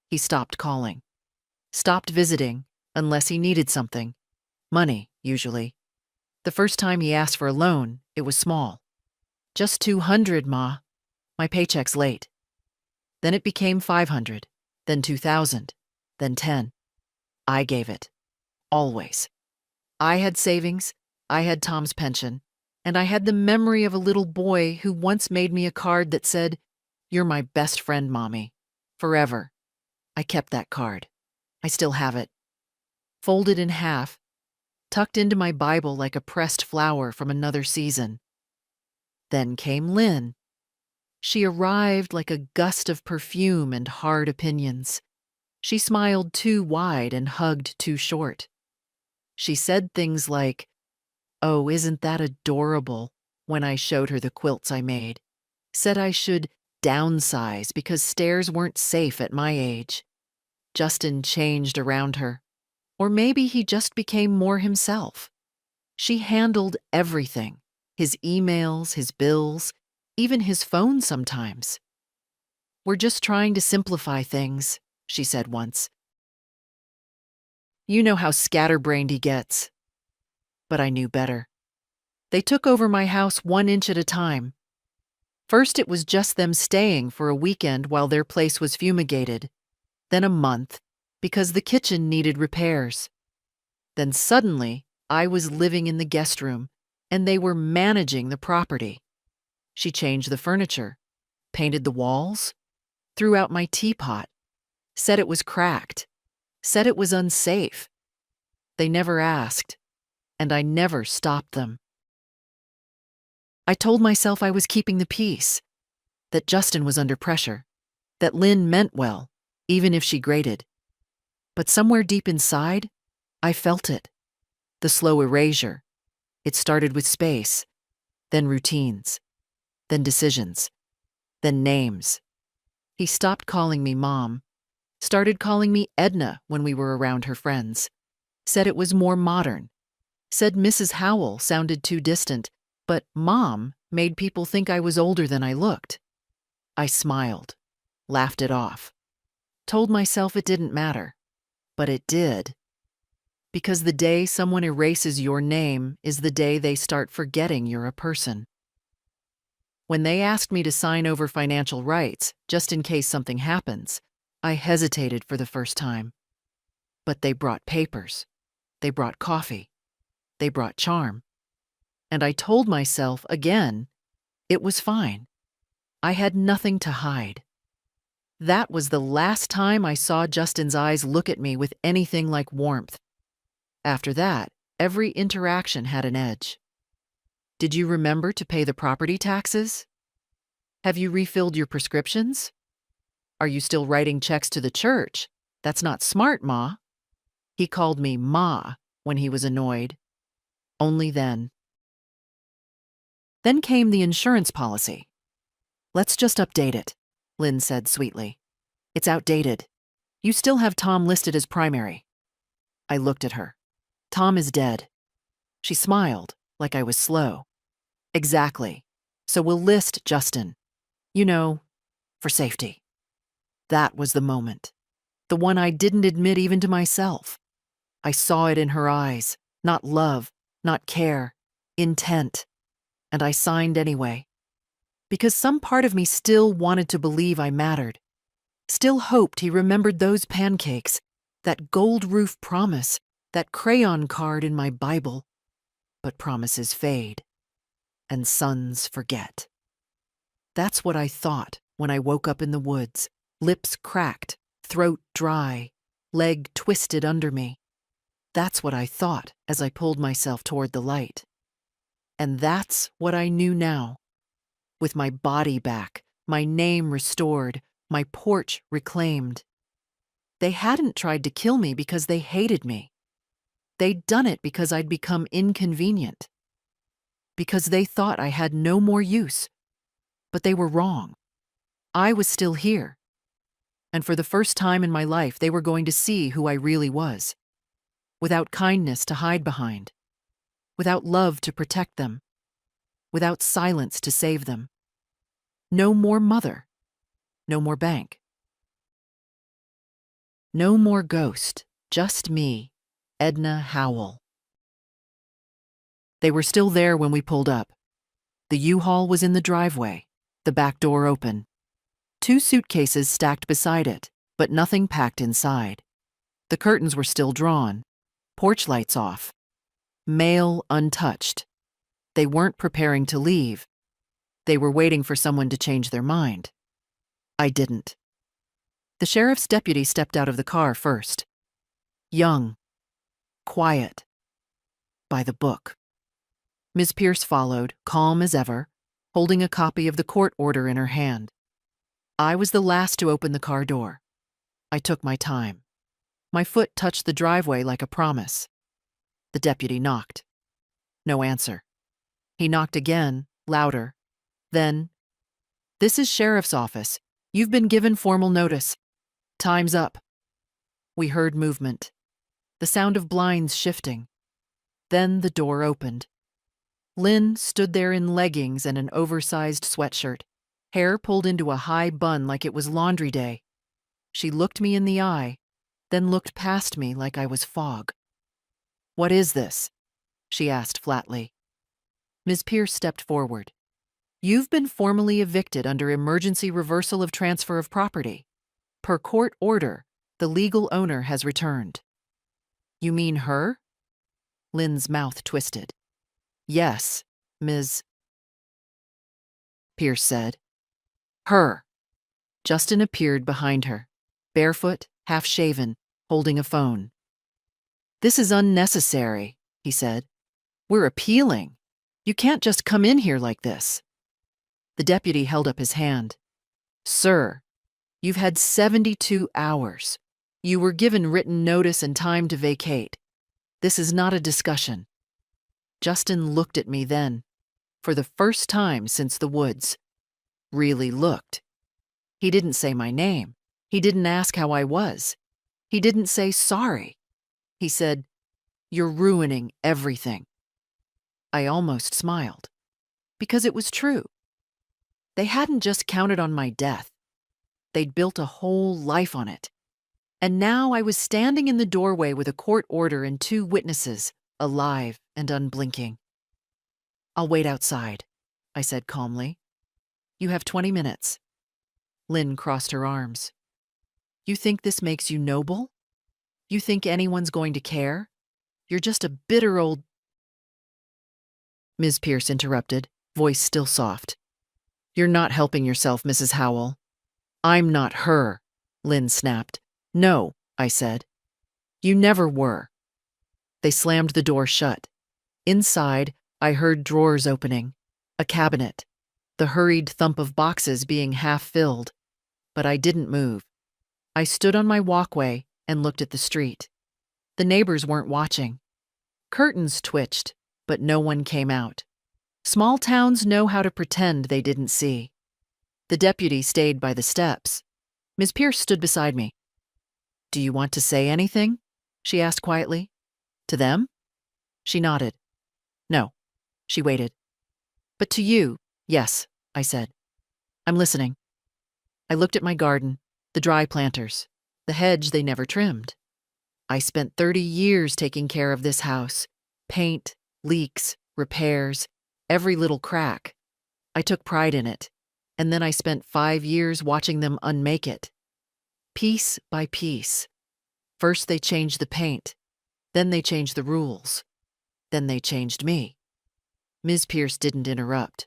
He stopped calling. Stopped visiting, unless he needed something. Money, usually. The first time he asked for a loan, it was small. Just $200, Ma. My paycheck's late. Then it became $500. Then $2,000, then $10. I gave it. Always. I had savings, I had Tom's pension, and I had the memory of a little boy who once made me a card that said, "You're my best friend, Mommy. Forever." I kept that card. I still have it. Folded in half, tucked into my Bible like a pressed flower from another season. Then came Lynn. She arrived like a gust of perfume and hard opinions. She smiled too wide and hugged too short. She said things like, "Oh, isn't that adorable?" when I showed her the quilts I made. Said I should downsize because stairs weren't safe at my age. Justin changed around her. Or maybe he just became more himself. She handled everything. His emails, his bills, even his phone sometimes. "We're just trying to simplify things," she said once. You know how scatterbrained he gets. But I knew better. They took over my house 1 inch at a time. First it was just them staying for a weekend while their place was fumigated. Then a month, because the kitchen needed repairs. Then suddenly, I was living in the guest room, and they were managing the property. She changed the furniture, painted the walls, threw out my teapot, said it was cracked, said it was unsafe. They never asked, and I never stopped them. I told myself I was keeping the peace, that Justin was under pressure, that Lynn meant well, even if she grated. But somewhere deep inside, I felt it. The slow erasure. It started with space, then routines. Then decisions, then names. He stopped calling me Mom, started calling me Edna when we were around her friends, said it was more modern, said Mrs. Howell sounded too distant, but Mom made people think I was older than I looked. I smiled, laughed it off, told myself it didn't matter, but it did. Because the day someone erases your name is the day they start forgetting you're a person. When they asked me to sign over financial rights, just in case something happens, I hesitated for the first time. But they brought papers. They brought coffee. They brought charm. And I told myself again, it was fine. I had nothing to hide. That was the last time I saw Justin's eyes look at me with anything like warmth. After that, every interaction had an edge. Did you remember to pay the property taxes? Have you refilled your prescriptions? Are you still writing checks to the church? That's not smart, Ma. He called me Ma when he was annoyed. Only then. Then came the insurance policy. Let's just update it, Lynn said sweetly. It's outdated. You still have Tom listed as primary. I looked at her. Tom is dead. She smiled, like I was slow. Exactly. So we'll list Justin. You know, for safety. That was the moment. The one I didn't admit even to myself. I saw it in her eyes. Not love, not care, intent. And I signed anyway. Because some part of me still wanted to believe I mattered. Still hoped he remembered those pancakes, that gold roof promise, that crayon card in my Bible. But promises fade, and sons forget. That's what I thought when I woke up in the woods, lips cracked, throat dry, leg twisted under me. That's what I thought as I pulled myself toward the light. And that's what I knew now. With my body back, my name restored, my porch reclaimed. They hadn't tried to kill me because they hated me. They'd done it because I'd become inconvenient. Because they thought I had no more use. But they were wrong. I was still here. And for the first time in my life, they were going to see who I really was. Without kindness to hide behind. Without love to protect them. Without silence to save them. No more mother. No more bank. No more ghost. Just me, Edna Howell. They were still there when we pulled up. The U-Haul was in the driveway, the back door open. 2 suitcases stacked beside it, but nothing packed inside. The curtains were still drawn, porch lights off. Mail untouched. They weren't preparing to leave. They were waiting for someone to change their mind. I didn't. The sheriff's deputy stepped out of the car first. Young. Quiet. By the book. Ms. Pierce followed, calm as ever, holding a copy of the court order in her hand. I was the last to open the car door. I took my time. My foot touched the driveway like a promise. The deputy knocked. No answer. He knocked again, louder. Then, "This is sheriff's office. You've been given formal notice. Time's up." We heard movement. The sound of blinds shifting. Then the door opened. Lynn stood there in leggings and an oversized sweatshirt, hair pulled into a high bun like it was laundry day. She looked me in the eye, then looked past me like I was fog. "What is this?" she asked flatly. Ms. Pierce stepped forward. "You've been formally evicted under emergency reversal of transfer of property. Per court order, the legal owner has returned." "You mean her?" Lynn's mouth twisted. "Yes, Ms. Pierce said. "Her." Justin appeared behind her, barefoot, half-shaven, holding a phone. "This is unnecessary," he said. "We're appealing. You can't just come in here like this." The deputy held up his hand. "Sir, you've had 72 hours. You were given written notice and time to vacate. This is not a discussion." Justin looked at me then, for the first time since the woods. Really looked. He didn't say my name. He didn't ask how I was. He didn't say sorry. He said, "You're ruining everything." I almost smiled, because it was true. They hadn't just counted on my death. They'd built a whole life on it. And now I was standing in the doorway with a court order and 2 witnesses, alive and unblinking. "I'll wait outside," I said calmly. "You have 20 minutes. Lynn crossed her arms. "You think this makes you noble?" You think anyone's going to care? You're just a bitter old. Ms. Pierce interrupted, voice still soft. You're not helping yourself, Mrs. Howell. I'm not her, Lynn snapped. No, I said. You never were. They slammed the door shut. Inside, I heard drawers opening, a cabinet, the hurried thump of boxes being half filled. But I didn't move. I stood on my walkway and looked at the street. The neighbors weren't watching. Curtains twitched, but no one came out. Small towns know how to pretend they didn't see. The deputy stayed by the steps. Ms. Pierce stood beside me. Do you want to say anything? She asked quietly. To them? She nodded. No. She waited. But to you, yes, I said. I'm listening. I looked at my garden, the dry planters, the hedge they never trimmed. I spent 30 years taking care of this house. Paint, leaks, repairs, every little crack. I took pride in it, and then I spent 5 years watching them unmake it. Piece by piece. First they changed the paint, then they changed the rules, then they changed me. Ms. Pierce didn't interrupt.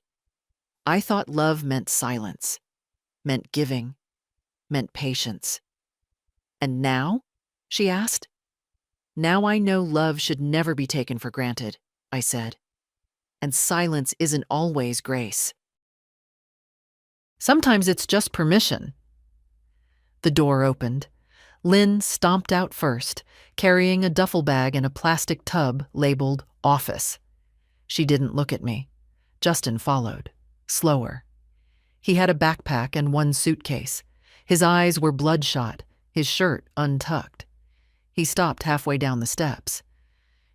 I thought love meant silence, meant giving, meant patience. And now? She asked. Now I know love should never be taken for granted, I said. And silence isn't always grace. Sometimes it's just permission. The door opened. Lynn stomped out first, carrying a duffel bag and a plastic tub labeled office. She didn't look at me. Justin followed, slower. He had a backpack and one suitcase. His eyes were bloodshot, his shirt untucked. He stopped halfway down the steps.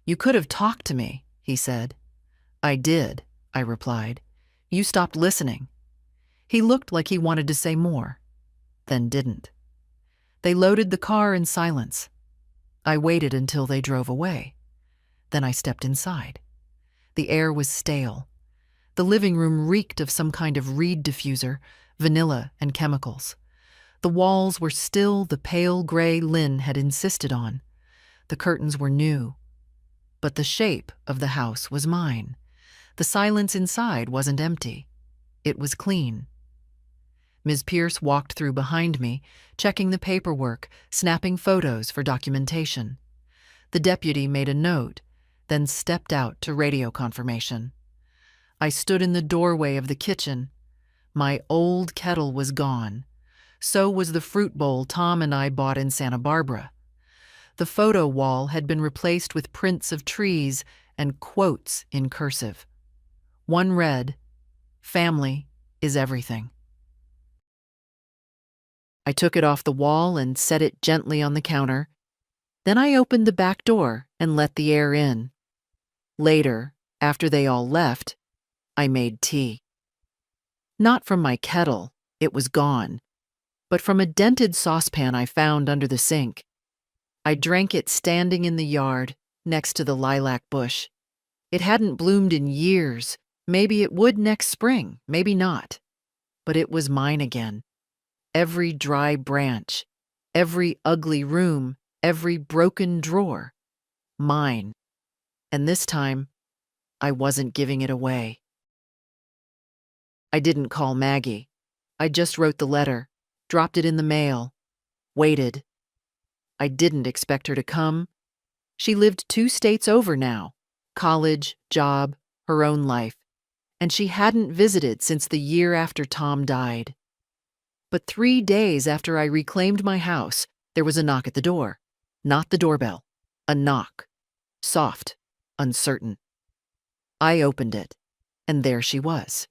You could have talked to me, he said. I did, I replied. You stopped listening. He looked like he wanted to say more, then didn't. They loaded the car in silence. I waited until they drove away. Then I stepped inside. The air was stale. The living room reeked of some kind of reed diffuser, vanilla and chemicals. The walls were still the pale gray Lynn had insisted on. The curtains were new. But the shape of the house was mine. The silence inside wasn't empty. It was clean. Ms. Pierce walked through behind me, checking the paperwork, snapping photos for documentation. The deputy made a note, then stepped out to radio confirmation. I stood in the doorway of the kitchen. My old kettle was gone. So was the fruit bowl Tom and I bought in Santa Barbara. The photo wall had been replaced with prints of trees and quotes in cursive. One read, "Family is everything." I took it off the wall and set it gently on the counter. Then I opened the back door and let the air in. Later, after they all left, I made tea. Not from my kettle, it was gone, but from a dented saucepan I found under the sink. I drank it standing in the yard, next to the lilac bush. It hadn't bloomed in years. Maybe it would next spring, maybe not. But it was mine again. Every dry branch, every ugly room, every broken drawer. Mine. And this time, I wasn't giving it away. I didn't call Maggie. I just wrote the letter, dropped it in the mail, waited. I didn't expect her to come. She lived 2 states over now, college, job, her own life, and she hadn't visited since the year after Tom died. But 3 days after I reclaimed my house, there was a knock at the door. Not the doorbell. A knock. Soft, uncertain. I opened it, and there she was.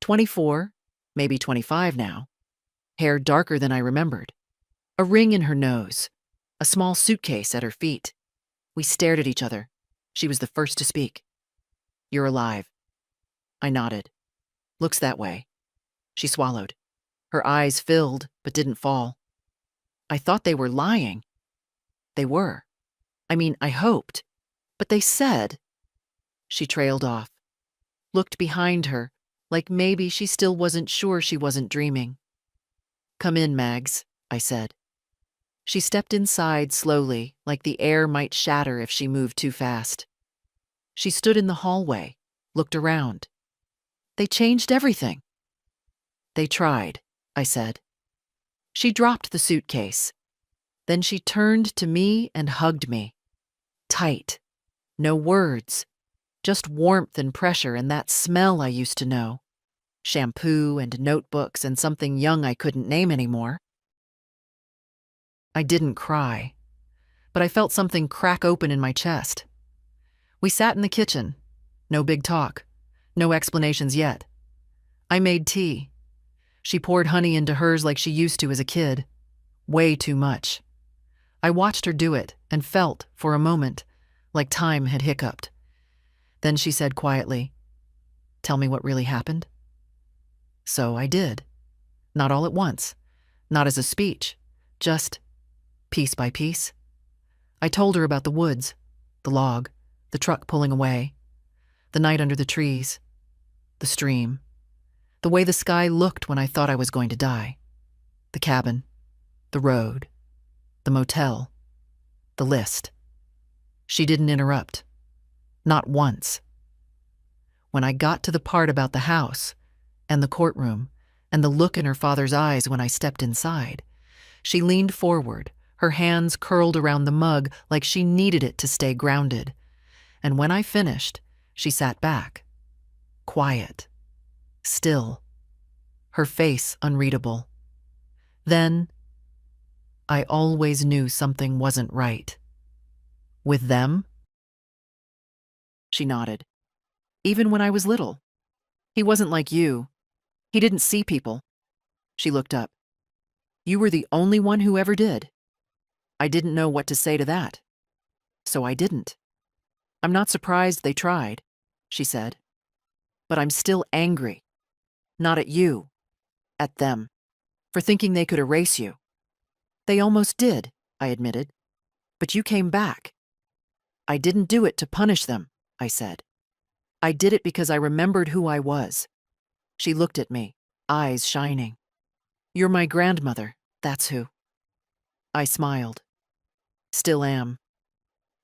24, maybe 25 now. Hair darker than I remembered. A ring in her nose. A small suitcase at her feet. We stared at each other. She was the first to speak. You're alive. I nodded. Looks that way. She swallowed. Her eyes filled, but didn't fall. I thought they were lying. They were. I mean, I hoped. But they said. She trailed off. Looked behind her, like maybe she still wasn't sure she wasn't dreaming. Come in, Mags, I said. She stepped inside slowly, like the air might shatter if she moved too fast. She stood in the hallway, looked around. They changed everything. They tried, I said. She dropped the suitcase. Then she turned to me and hugged me. Tight. No words. Just warmth and pressure and that smell I used to know. Shampoo and notebooks and something young I couldn't name anymore. I didn't cry, but I felt something crack open in my chest. We sat in the kitchen. No big talk. No explanations yet. I made tea. She poured honey into hers like she used to as a kid. Way too much. I watched her do it and felt, for a moment, like time had hiccuped. Then she said quietly, "Tell me what really happened." So I did. Not all at once. Not as a speech. Just piece by piece. I told her about the woods, the log, the truck pulling away, the night under the trees, the stream, the way the sky looked when I thought I was going to die, the cabin, the road, the motel, the list. She didn't interrupt. Not once. When I got to the part about the house and the courtroom and the look in her father's eyes when I stepped inside, she leaned forward, her hands curled around the mug like she needed it to stay grounded. And when I finished, she sat back, quiet, still, her face unreadable. Then, I always knew something wasn't right. With them? She nodded. Even when I was little. He wasn't like you. He didn't see people. She looked up. You were the only one who ever did. I didn't know what to say to that. So I didn't. I'm not surprised they tried, she said. But I'm still angry. Not at you. At them. For thinking they could erase you. They almost did, I admitted. But you came back. I didn't do it to punish them, I said. I did it because I remembered who I was. She looked at me, eyes shining. You're my grandmother, that's who. I smiled. Still am.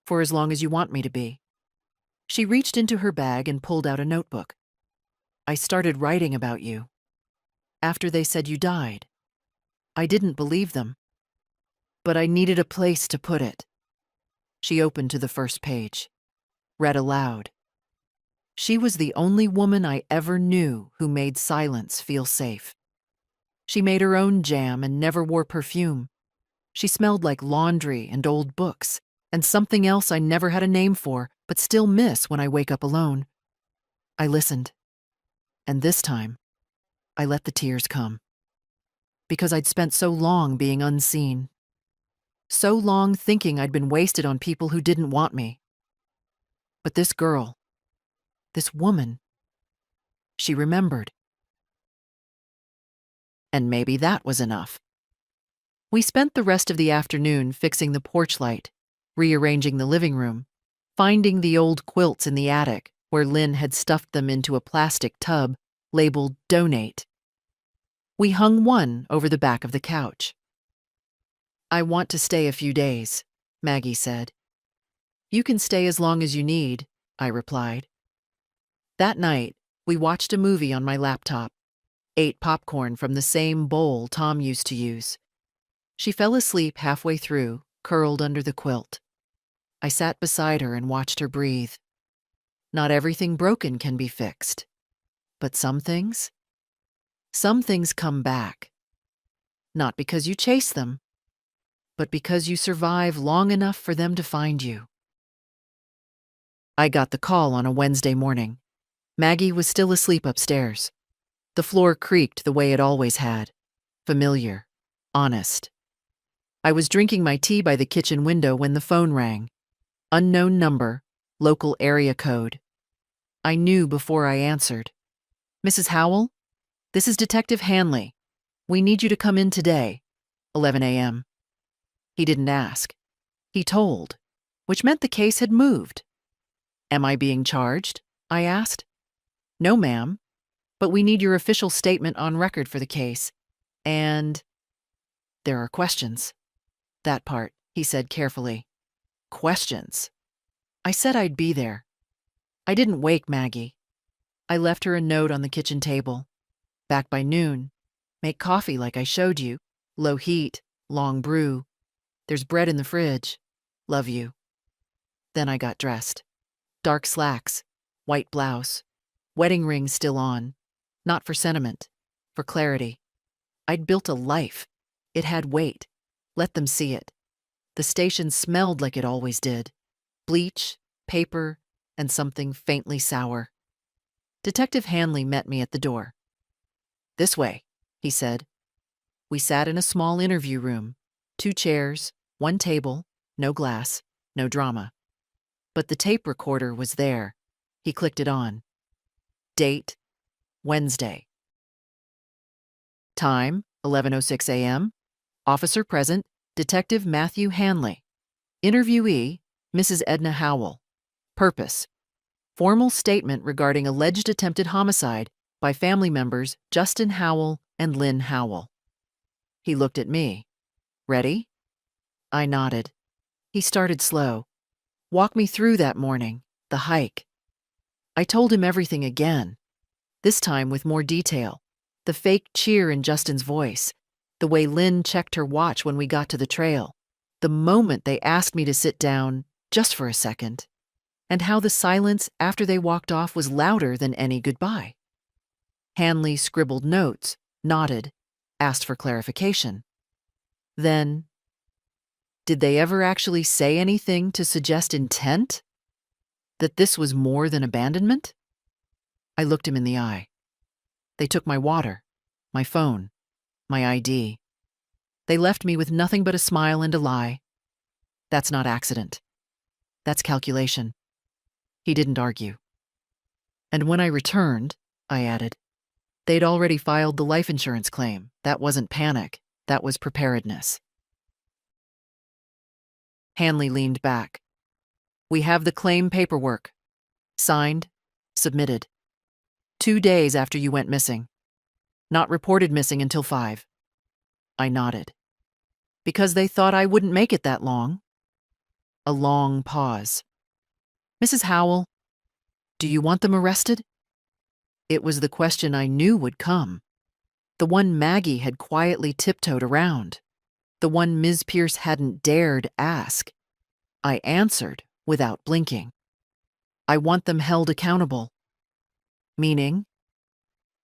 For as long as you want me to be. She reached into her bag and pulled out a notebook. I started writing about you. After they said you died. I didn't believe them. But I needed a place to put it. She opened to the first page. Read aloud. She was the only woman I ever knew who made silence feel safe. She made her own jam and never wore perfume. She smelled like laundry and old books, and something else I never had a name for, but still miss when I wake up alone. I listened. And this time, I let the tears come. Because I'd spent so long being unseen. So long thinking I'd been wasted on people who didn't want me. But this girl, this woman, she remembered. And maybe that was enough. We spent the rest of the afternoon fixing the porch light, rearranging the living room, finding the old quilts in the attic where Lynn had stuffed them into a plastic tub labeled "Donate." We hung one over the back of the couch. I want to stay a few days, Maggie said. You can stay as long as you need, I replied. That night, we watched a movie on my laptop, ate popcorn from the same bowl Tom used to use. She fell asleep halfway through, curled under the quilt. I sat beside her and watched her breathe. Not everything broken can be fixed. But some things come back. Not because you chase them, but because you survive long enough for them to find you. I got the call on a Wednesday morning. Maggie was still asleep upstairs. The floor creaked the way it always had. Familiar. Honest. I was drinking my tea by the kitchen window when the phone rang. Unknown number, local area code. I knew before I answered. Mrs. Howell? This is Detective Hanley. We need you to come in today, 11 a.m. He didn't ask. He told, which meant the case had moved. Am I being charged? I asked. No, ma'am, but we need your official statement on record for the case. And there are questions. that part, he said carefully. Questions. I said I'd be there. I didn't wake Maggie. I left her a note on the kitchen table. Back by noon. Make coffee like I showed you. Low heat, long brew. There's bread in the fridge. Love you. Then I got dressed. Dark slacks, white blouse, wedding ring still on. Not for sentiment, for clarity. I'd built a life. It had weight. Let them see it. The station smelled like it always did. Bleach, paper, and something faintly sour. Detective Hanley met me at the door. This way, he said. We sat in a small interview room. 2 chairs, 1 table, no glass, no drama. But the tape recorder was there. He clicked it on. Date, Wednesday. Time, 11:06 a.m. Officer present, Detective Matthew Hanley. Interviewee, Mrs. Edna Howell. Purpose, formal statement regarding alleged attempted homicide by family members Justin Howell and Lynn Howell. He looked at me. Ready? I nodded. He started slow. Walk me through that morning, the hike. I told him everything again, this time with more detail. The fake cheer in Justin's voice, the way Lynn checked her watch when we got to the trail, the moment they asked me to sit down, just for a second, and how the silence after they walked off was louder than any goodbye. Hanley scribbled notes, nodded, asked for clarification. Then, did they ever actually say anything to suggest intent? That this was more than abandonment? I looked him in the eye. They took my water, my phone, my ID. They left me with nothing but a smile and a lie. That's not accident. That's calculation. He didn't argue. And when I returned, I added, they'd already filed the life insurance claim. That wasn't panic. That was preparedness. Hanley leaned back. We have the claim paperwork. Signed, submitted. 2 days after you went missing. Not reported missing until 5. I nodded. Because they thought I wouldn't make it that long. A long pause. Mrs. Howell, do you want them arrested? It was the question I knew would come. The one Maggie had quietly tiptoed around. The one Ms. Pierce hadn't dared ask. I answered without blinking. I want them held accountable. Meaning?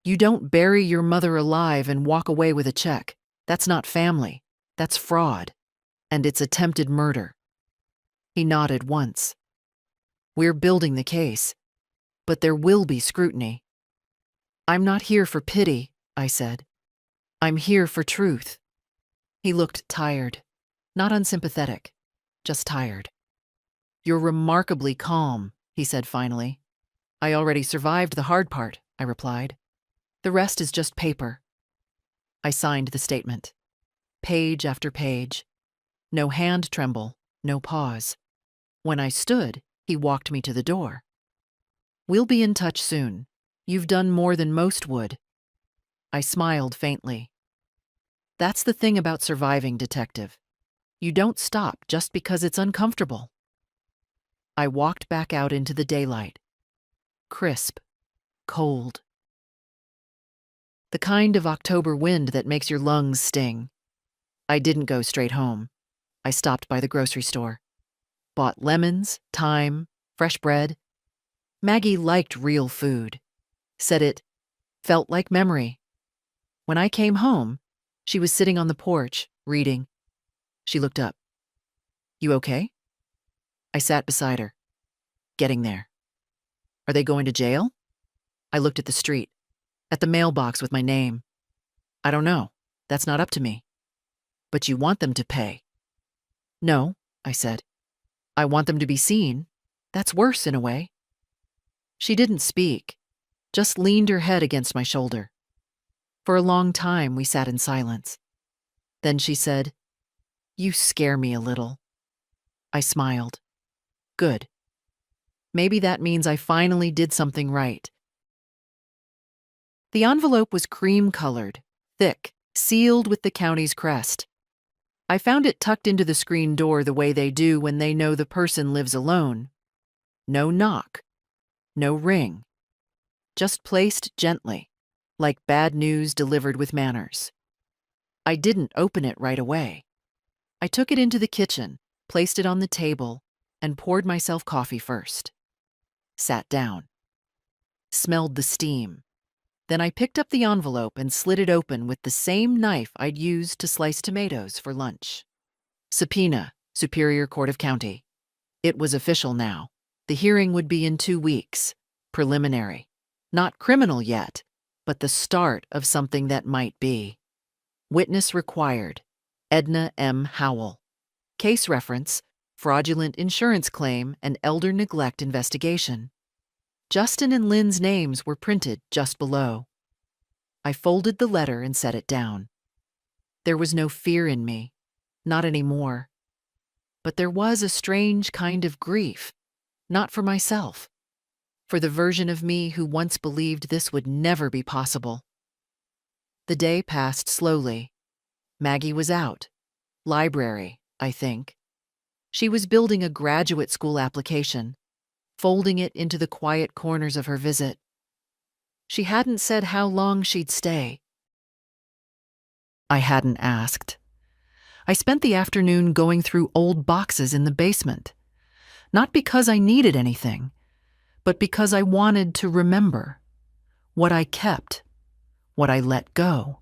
You don't bury your mother alive and walk away with a check. That's not family. That's fraud. And it's attempted murder. He nodded once. We're building the case. But there will be scrutiny. I'm not here for pity, I said. I'm here for truth. He looked tired. Not unsympathetic. Just tired. You're remarkably calm, he said finally. I already survived the hard part, I replied. The rest is just paper. I signed the statement. Page after page. No hand tremble, no pause. When I stood, he walked me to the door. We'll be in touch soon. You've done more than most would. I smiled faintly. That's the thing about surviving, detective. You don't stop just because it's uncomfortable. I walked back out into the daylight. Crisp. Cold. The kind of October wind that makes your lungs sting. I didn't go straight home. I stopped by the grocery store. Bought lemons, thyme, fresh bread. Maggie liked real food. Said it felt like memory. When I came home, she was sitting on the porch, reading. She looked up. You okay? I sat beside her. Getting there. Are they going to jail? I looked at the street, at the mailbox with my name. I don't know. That's not up to me. But you want them to pay. No, I said. I want them to be seen. That's worse in a way. She didn't speak, just leaned her head against my shoulder. For a long time, we sat in silence. Then she said, You scare me a little. I smiled. Good. Maybe that means I finally did something right. The envelope was cream-colored, thick, sealed with the county's crest. I found it tucked into the screen door the way they do when they know the person lives alone. No knock, no ring, just placed gently, like bad news delivered with manners. I didn't open it right away. I took it into the kitchen, placed it on the table, and poured myself coffee first. Sat down. Smelled the steam. Then I picked up the envelope and slid it open with the same knife I'd used to slice tomatoes for lunch. Subpoena, Superior Court of County. It was official now. The hearing would be in 2 weeks. Preliminary. Not criminal yet, but the start of something that might be. Witness required. Edna M. Howell. Case reference, fraudulent insurance claim and elder neglect investigation. Justin and Lynn's names were printed just below. I folded the letter and set it down. There was no fear in me, not anymore. But there was a strange kind of grief, not for myself, for the version of me who once believed this would never be possible. The day passed slowly. Maggie was out. Library, I think. She was building a graduate school application, folding it into the quiet corners of her visit. She hadn't said how long she'd stay. I hadn't asked. I spent the afternoon going through old boxes in the basement, not because I needed anything, but because I wanted to remember what I kept, what I let go,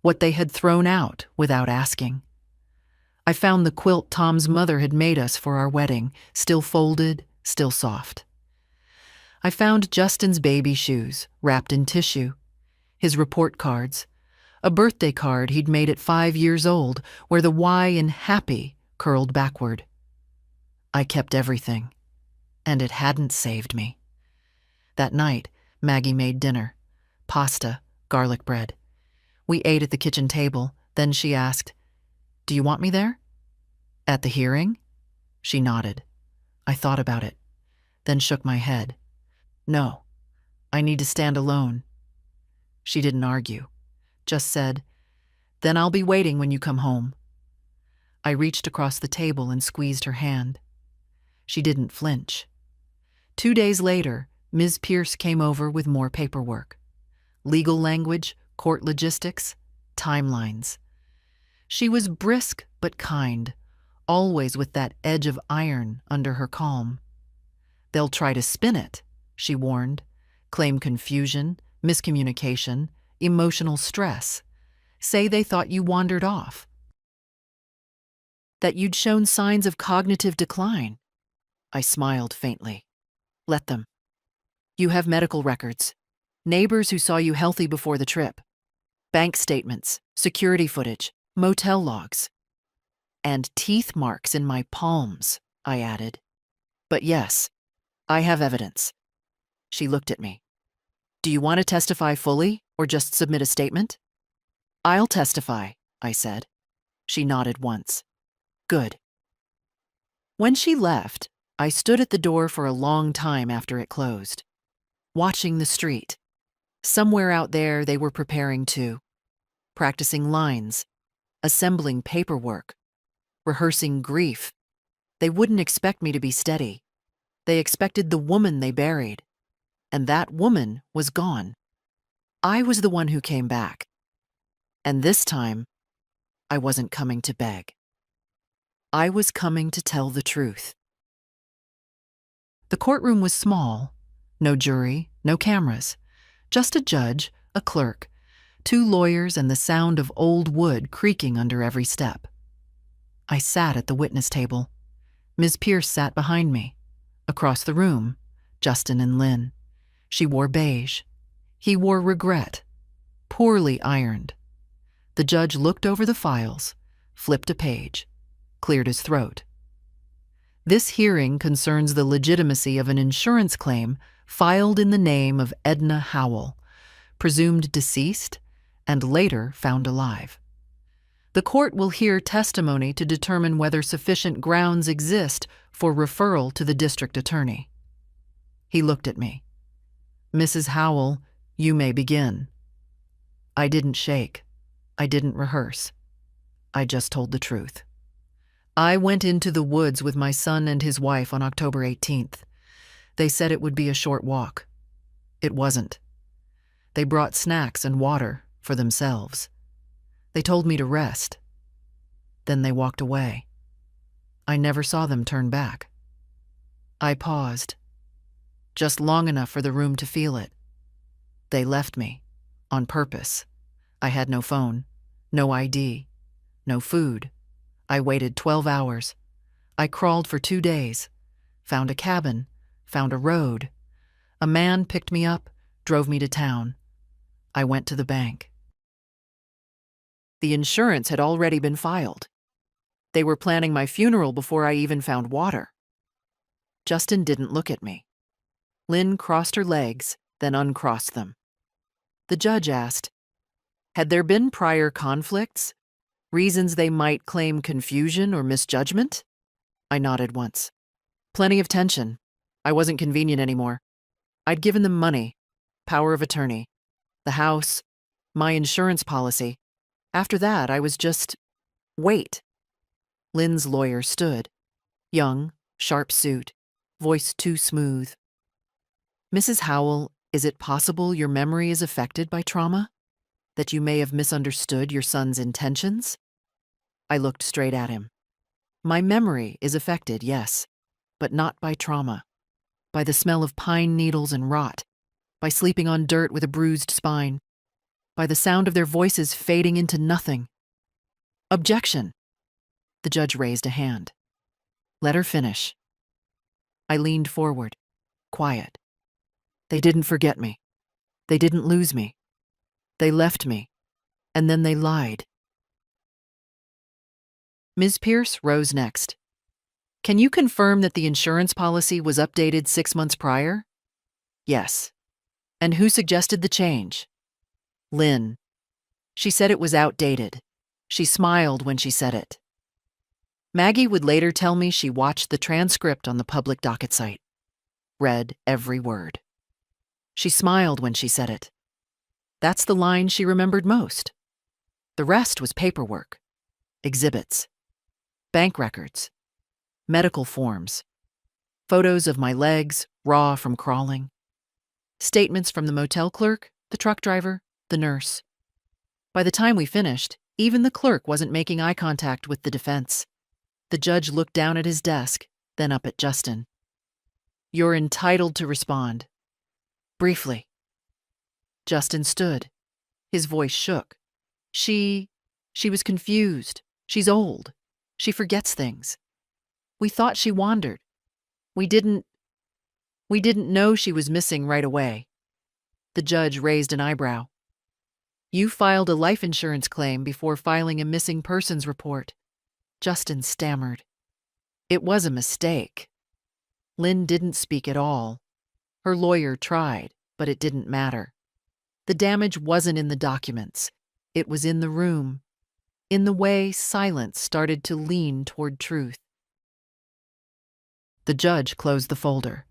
what they had thrown out without asking. I found the quilt Tom's mother had made us for our wedding, still folded, still soft. I found Justin's baby shoes, wrapped in tissue, his report cards, a birthday card he'd made at 5 years old where the Y in happy curled backward. I kept everything, and it hadn't saved me. That night, Maggie made dinner, pasta, garlic bread. We ate at the kitchen table, then she asked, "Do you want me there?" "At the hearing?" She nodded. I thought about it, then shook my head. "No, I need to stand alone." She didn't argue, just said, "Then I'll be waiting when you come home." I reached across the table and squeezed her hand. She didn't flinch. 2 days later, Ms. Pierce came over with more paperwork. Legal language, court logistics, timelines. She was brisk but kind, always with that edge of iron under her calm. "They'll try to spin it," she warned, "claim confusion, miscommunication, emotional stress. Say they thought you wandered off, that you'd shown signs of cognitive decline." I smiled faintly. "Let them. You have medical records, neighbors who saw you healthy before the trip, bank statements, security footage, motel logs, and teeth marks in my palms," I added. "But yes, I have evidence." She looked at me. "Do you want to testify fully or just submit a statement?" "I'll testify," I said. She nodded once. "Good." When she left, I stood at the door for a long time after it closed, watching the street. Somewhere out there they were preparing too, practicing lines, assembling paperwork, rehearsing grief. They wouldn't expect me to be steady. They expected the woman they buried, and that woman was gone. I was the one who came back. And this time, I wasn't coming to beg. I was coming to tell the truth. The courtroom was small. No jury, no cameras. Just a judge, a clerk, 2 lawyers, and the sound of old wood creaking under every step. I sat at the witness table. Ms. Pierce sat behind me. Across the room, Justin and Lynn. She wore beige. He wore regret, poorly ironed. The judge looked over the files, flipped a page, cleared his throat. "This hearing concerns the legitimacy of an insurance claim filed in the name of Edna Howell, presumed deceased and later found alive. The court will hear testimony to determine whether sufficient grounds exist for referral to the district attorney." He looked at me. "Mrs. Howell, you may begin." I didn't shake. I didn't rehearse. I just told the truth. I went into the woods with my son and his wife on October 18th. They said it would be a short walk. It wasn't. They brought snacks and water for themselves. They told me to rest. Then they walked away. I never saw them turn back. I paused, just long enough for the room to feel it. They left me, on purpose. I had no phone, no ID, no food. I waited 12 hours. I crawled for 2 days, found a cabin, found a road. A man picked me up, drove me to town. I went to the bank. The insurance had already been filed. They were planning my funeral before I even found water. Justin didn't look at me. Lynn crossed her legs, then uncrossed them. The judge asked, had there been prior conflicts? Reasons they might claim confusion or misjudgment? I nodded once. Plenty of tension. I wasn't convenient anymore. I'd given them money, power of attorney, the house, my insurance policy. After that, I was just, wait. Lynn's lawyer stood. Young, sharp suit, voice too smooth. Mrs. Howell, is it possible your memory is affected by trauma? That you may have misunderstood your son's intentions? I looked straight at him. My memory is affected, yes, but not by trauma. By the smell of pine needles and rot. By sleeping on dirt with a bruised spine. By the sound of their voices fading into nothing. Objection. The judge raised a hand. Let her finish. I leaned forward, quiet. They didn't forget me. They didn't lose me. They left me, and then they lied. Ms. Pierce rose next. Can you confirm that the insurance policy was updated 6 months prior? Yes. And who suggested the change? Lynn. She said it was outdated. She smiled when she said it. Maggie would later tell me she watched the transcript on the public docket site. Read every word. She smiled when she said it. That's the line she remembered most. The rest was paperwork, exhibits, bank records, medical forms, photos of my legs, raw from crawling, statements from the motel clerk, the truck driver, the nurse. By the time we finished, even the clerk wasn't making eye contact with the defense. The judge looked down at his desk, then up at Justin. You're entitled to respond. Briefly. Justin stood. His voice shook. She was confused. She's old. She forgets things. We thought she wandered. We didn't know she was missing right away. The judge raised an eyebrow. You filed a life insurance claim before filing a missing persons report. Justin stammered. It was a mistake. Lynn didn't speak at all. Her lawyer tried, but it didn't matter. The damage wasn't in the documents. It was in the room, in the way silence started to lean toward truth. The judge closed the folder.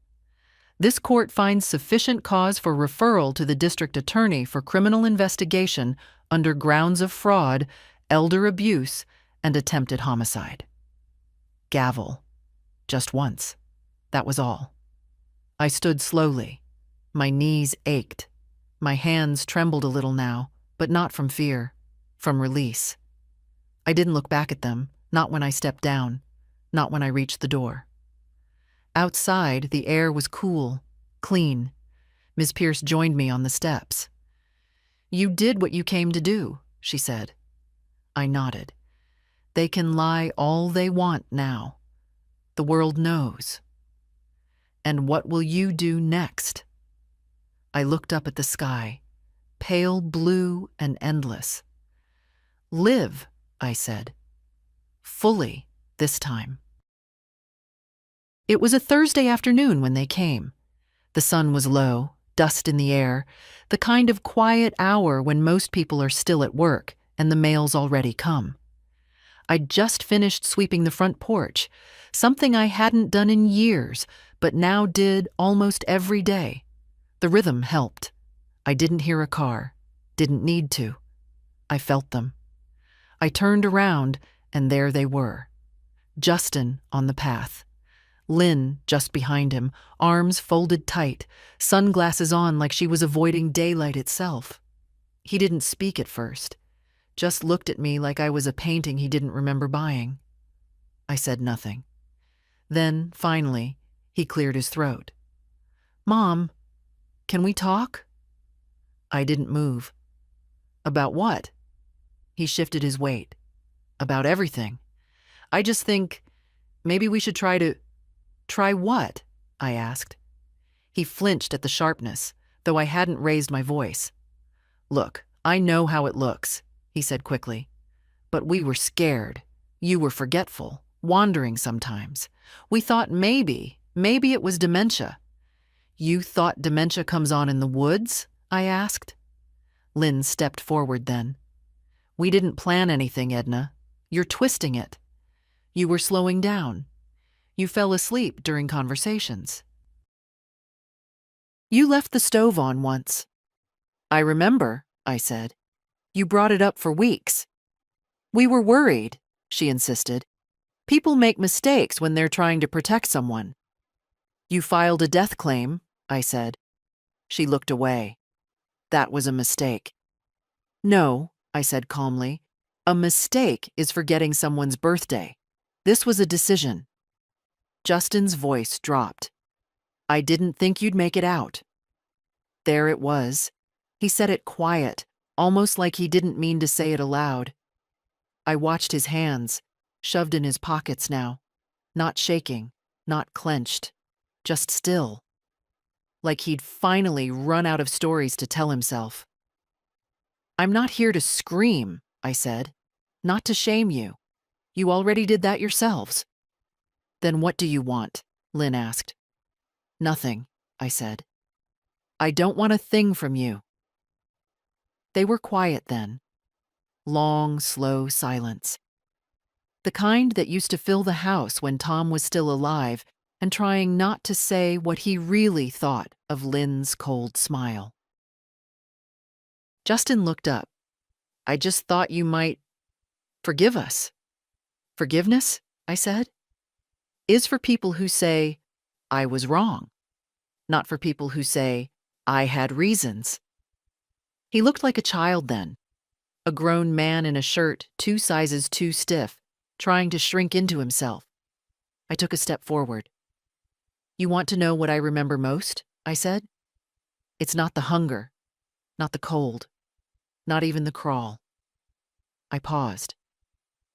This court finds sufficient cause for referral to the district attorney for criminal investigation under grounds of fraud, elder abuse, and attempted homicide. Gavel. Just once. That was all. I stood slowly. My knees ached. My hands trembled a little now, but not from fear, from release. I didn't look back at them, not when I stepped down, not when I reached the door. Outside, the air was cool, clean. Ms. Pierce joined me on the steps. You did what you came to do, she said. I nodded. They can lie all they want now. The world knows. And what will you do next? I looked up at the sky, pale blue and endless. Live, I said. Fully, this time. It was a Thursday afternoon when they came. The sun was low, dust in the air, the kind of quiet hour when most people are still at work and the mail's already come. I'd just finished sweeping the front porch, something I hadn't done in years, but now did almost every day. The rhythm helped. I didn't hear a car, didn't need to. I felt them. I turned around, and there they were. Justin on the path. Lynn just behind him, arms folded tight, sunglasses on like she was avoiding daylight itself. He didn't speak at first, just looked at me like I was a painting he didn't remember buying. I said nothing. Then, finally, he cleared his throat. "Mom, can we talk?" I didn't move. "About what?" He shifted his weight. "About everything. I just think maybe we should Try what?" I asked. He flinched at the sharpness, though I hadn't raised my voice. "Look, I know how it looks," he said quickly. "But we were scared. You were forgetful, wandering sometimes. We thought maybe it was dementia." "You thought dementia comes on in the woods?" I asked. Lynn stepped forward then. "We didn't plan anything, Edna. You're twisting it. You were slowing down. You fell asleep during conversations. You left the stove on once." "I remember," I said. "You brought it up for weeks." "We were worried," she insisted. "People make mistakes when they're trying to protect someone." "You filed a death claim," I said. She looked away. "That was a mistake." "No," I said calmly. "A mistake is forgetting someone's birthday. This was a decision." Justin's voice dropped. "I didn't think you'd make it out." There it was. He said it quiet, almost like he didn't mean to say it aloud. I watched his hands, shoved in his pockets now, not shaking, not clenched, just still, like he'd finally run out of stories to tell himself. "I'm not here to scream," I said, "not to shame you. You already did that yourselves." "Then what do you want?" Lynn asked. "Nothing," I said. "I don't want a thing from you." They were quiet then. Long, slow silence. The kind that used to fill the house when Tom was still alive and trying not to say what he really thought of Lynn's cold smile. Justin looked up. "I just thought you might forgive us." "Forgiveness," I said, "is for people who say, 'I was wrong,' not for people who say, 'I had reasons.'" He looked like a child then, a grown man in a shirt 2 sizes too stiff, trying to shrink into himself. I took a step forward. "You want to know what I remember most?" I said. "It's not the hunger, not the cold, not even the crawl." I paused.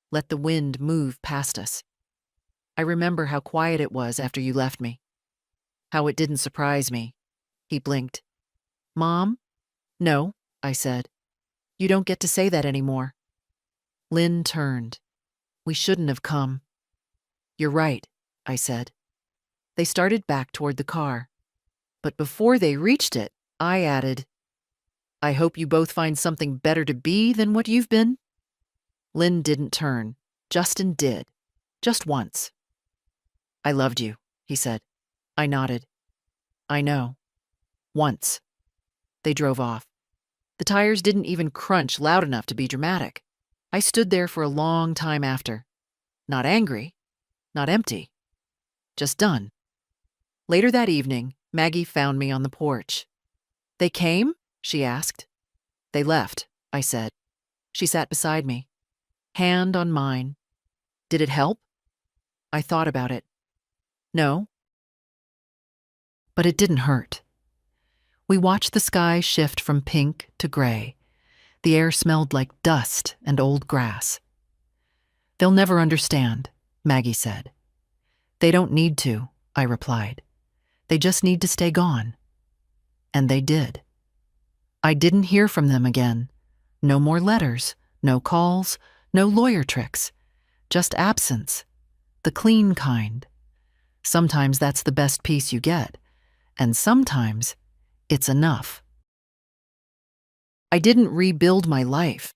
Let the wind move past us. "I remember how quiet it was after you left me. How it didn't surprise me." He blinked. "Mom?" "No," I said. "You don't get to say that anymore." Lynn turned. "We shouldn't have come." "You're right," I said. They started back toward the car. But before they reached it, I added, "I hope you both find something better to be than what you've been." Lynn didn't turn. Justin did. Just once. "I loved you," he said. I nodded. "I know. Once." They drove off. The tires didn't even crunch loud enough to be dramatic. I stood there for a long time after. Not angry, not empty. Just done. Later that evening, Maggie found me on the porch. "They came?" she asked. "They left," I said. She sat beside me, hand on mine. "Did it help?" I thought about it. "No." But it didn't hurt. We watched the sky shift from pink to gray. The air smelled like dust and old grass. "They'll never understand," Maggie said. "They don't need to," I replied. "They just need to stay gone." And they did. I didn't hear from them again. No more letters, no calls, no lawyer tricks. Just absence. The clean kind. Sometimes that's the best peace you get, and sometimes it's enough. I didn't rebuild my life.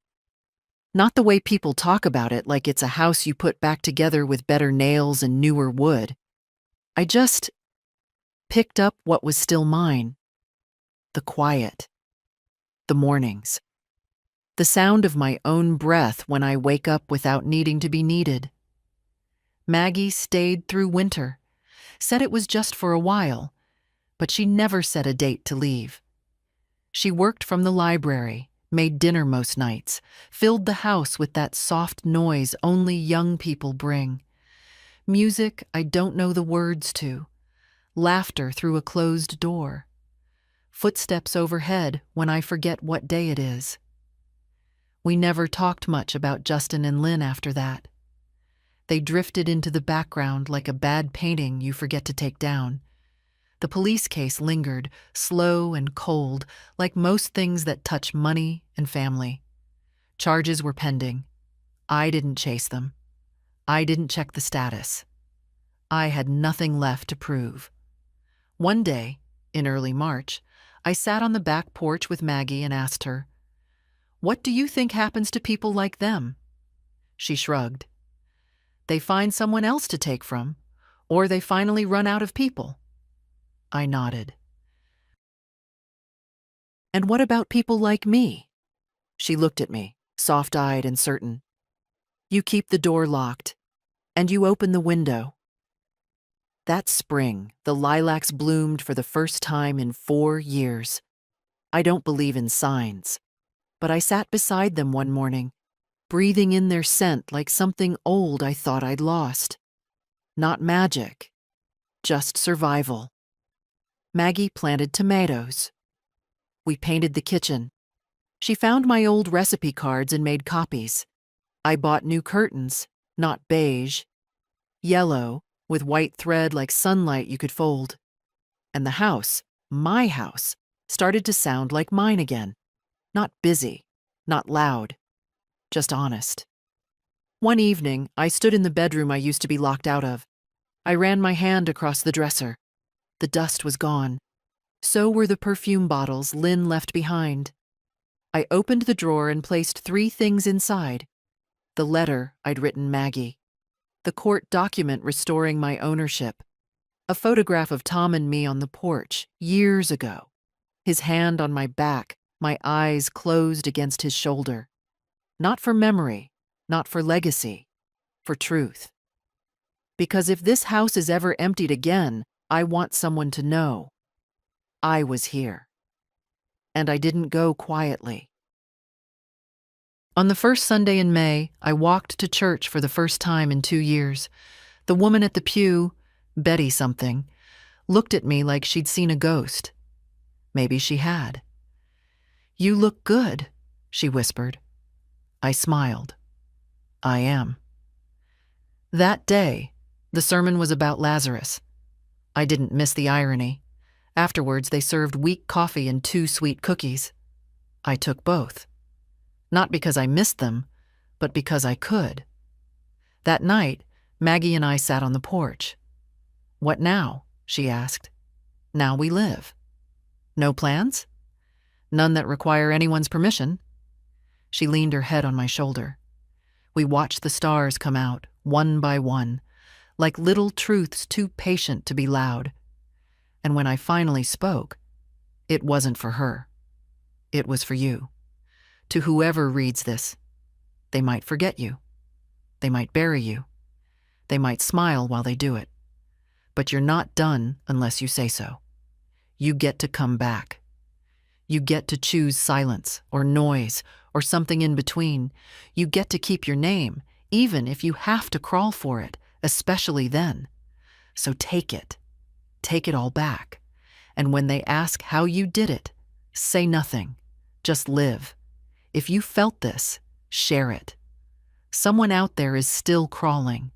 Not the way people talk about it, like it's a house you put back together with better nails and newer wood. I just picked up what was still mine. The quiet. The mornings. The sound of my own breath when I wake up without needing to be needed. Maggie stayed through winter, said it was just for a while, but she never set a date to leave. She worked from the library, made dinner most nights, filled the house with that soft noise only young people bring. Music I don't know the words to, laughter through a closed door, footsteps overhead when I forget what day it is. We never talked much about Justin and Lynn after that. They drifted into the background like a bad painting you forget to take down. The police case lingered, slow and cold, like most things that touch money and family. Charges were pending. I didn't chase them. I didn't check the status. I had nothing left to prove. One day, in early March, I sat on the back porch with Maggie and asked her, "What do you think happens to people like them?" She shrugged. They find someone else to take from, or they finally run out of people. I nodded. And what about people like me? She looked at me, soft-eyed and certain. You keep the door locked, and you open the window. That spring, the lilacs bloomed for the first time in 4 years. I don't believe in signs, but I sat beside them one morning, breathing in their scent like something old I thought I'd lost. Not magic, just survival. Maggie planted tomatoes. We painted the kitchen. She found my old recipe cards and made copies. I bought new curtains, not beige, yellow, with white thread like sunlight you could fold. And the house, my house, started to sound like mine again. Not busy, not loud, just honest. One evening, I stood in the bedroom I used to be locked out of. I ran my hand across the dresser. The dust was gone. So were the perfume bottles Lynn left behind. I opened the drawer and placed 3 things inside. The letter I'd written Maggie. The court document restoring my ownership. A photograph of Tom and me on the porch, years ago. His hand on my back, my eyes closed against his shoulder. Not for memory, not for legacy, for truth. Because if this house is ever emptied again, I want someone to know. I was here. And I didn't go quietly. On the first Sunday in May, I walked to church for the first time in 2 years. The woman at the pew, Betty something, looked at me like she'd seen a ghost. Maybe she had. "You look good," she whispered. I smiled. I am. That day, the sermon was about Lazarus. I didn't miss the irony. Afterwards, they served weak coffee and 2 sweet cookies. I took both. Not because I missed them, but because I could. That night, Maggie and I sat on the porch. "What now?" she asked. "Now we live." "No plans?" "None that require anyone's permission." She leaned her head on my shoulder. We watched the stars come out, one by one, like little truths too patient to be loud. And when I finally spoke, it wasn't for her. It was for you. To whoever reads this, they might forget you. They might bury you. They might smile while they do it. But you're not done unless you say so. You get to come back. You get to choose silence or noise or something in between. You get to keep your name, even if you have to crawl for it, especially then. So take it. Take it all back. And when they ask how you did it, say nothing. Just live. If you felt this, share it. Someone out there is still crawling.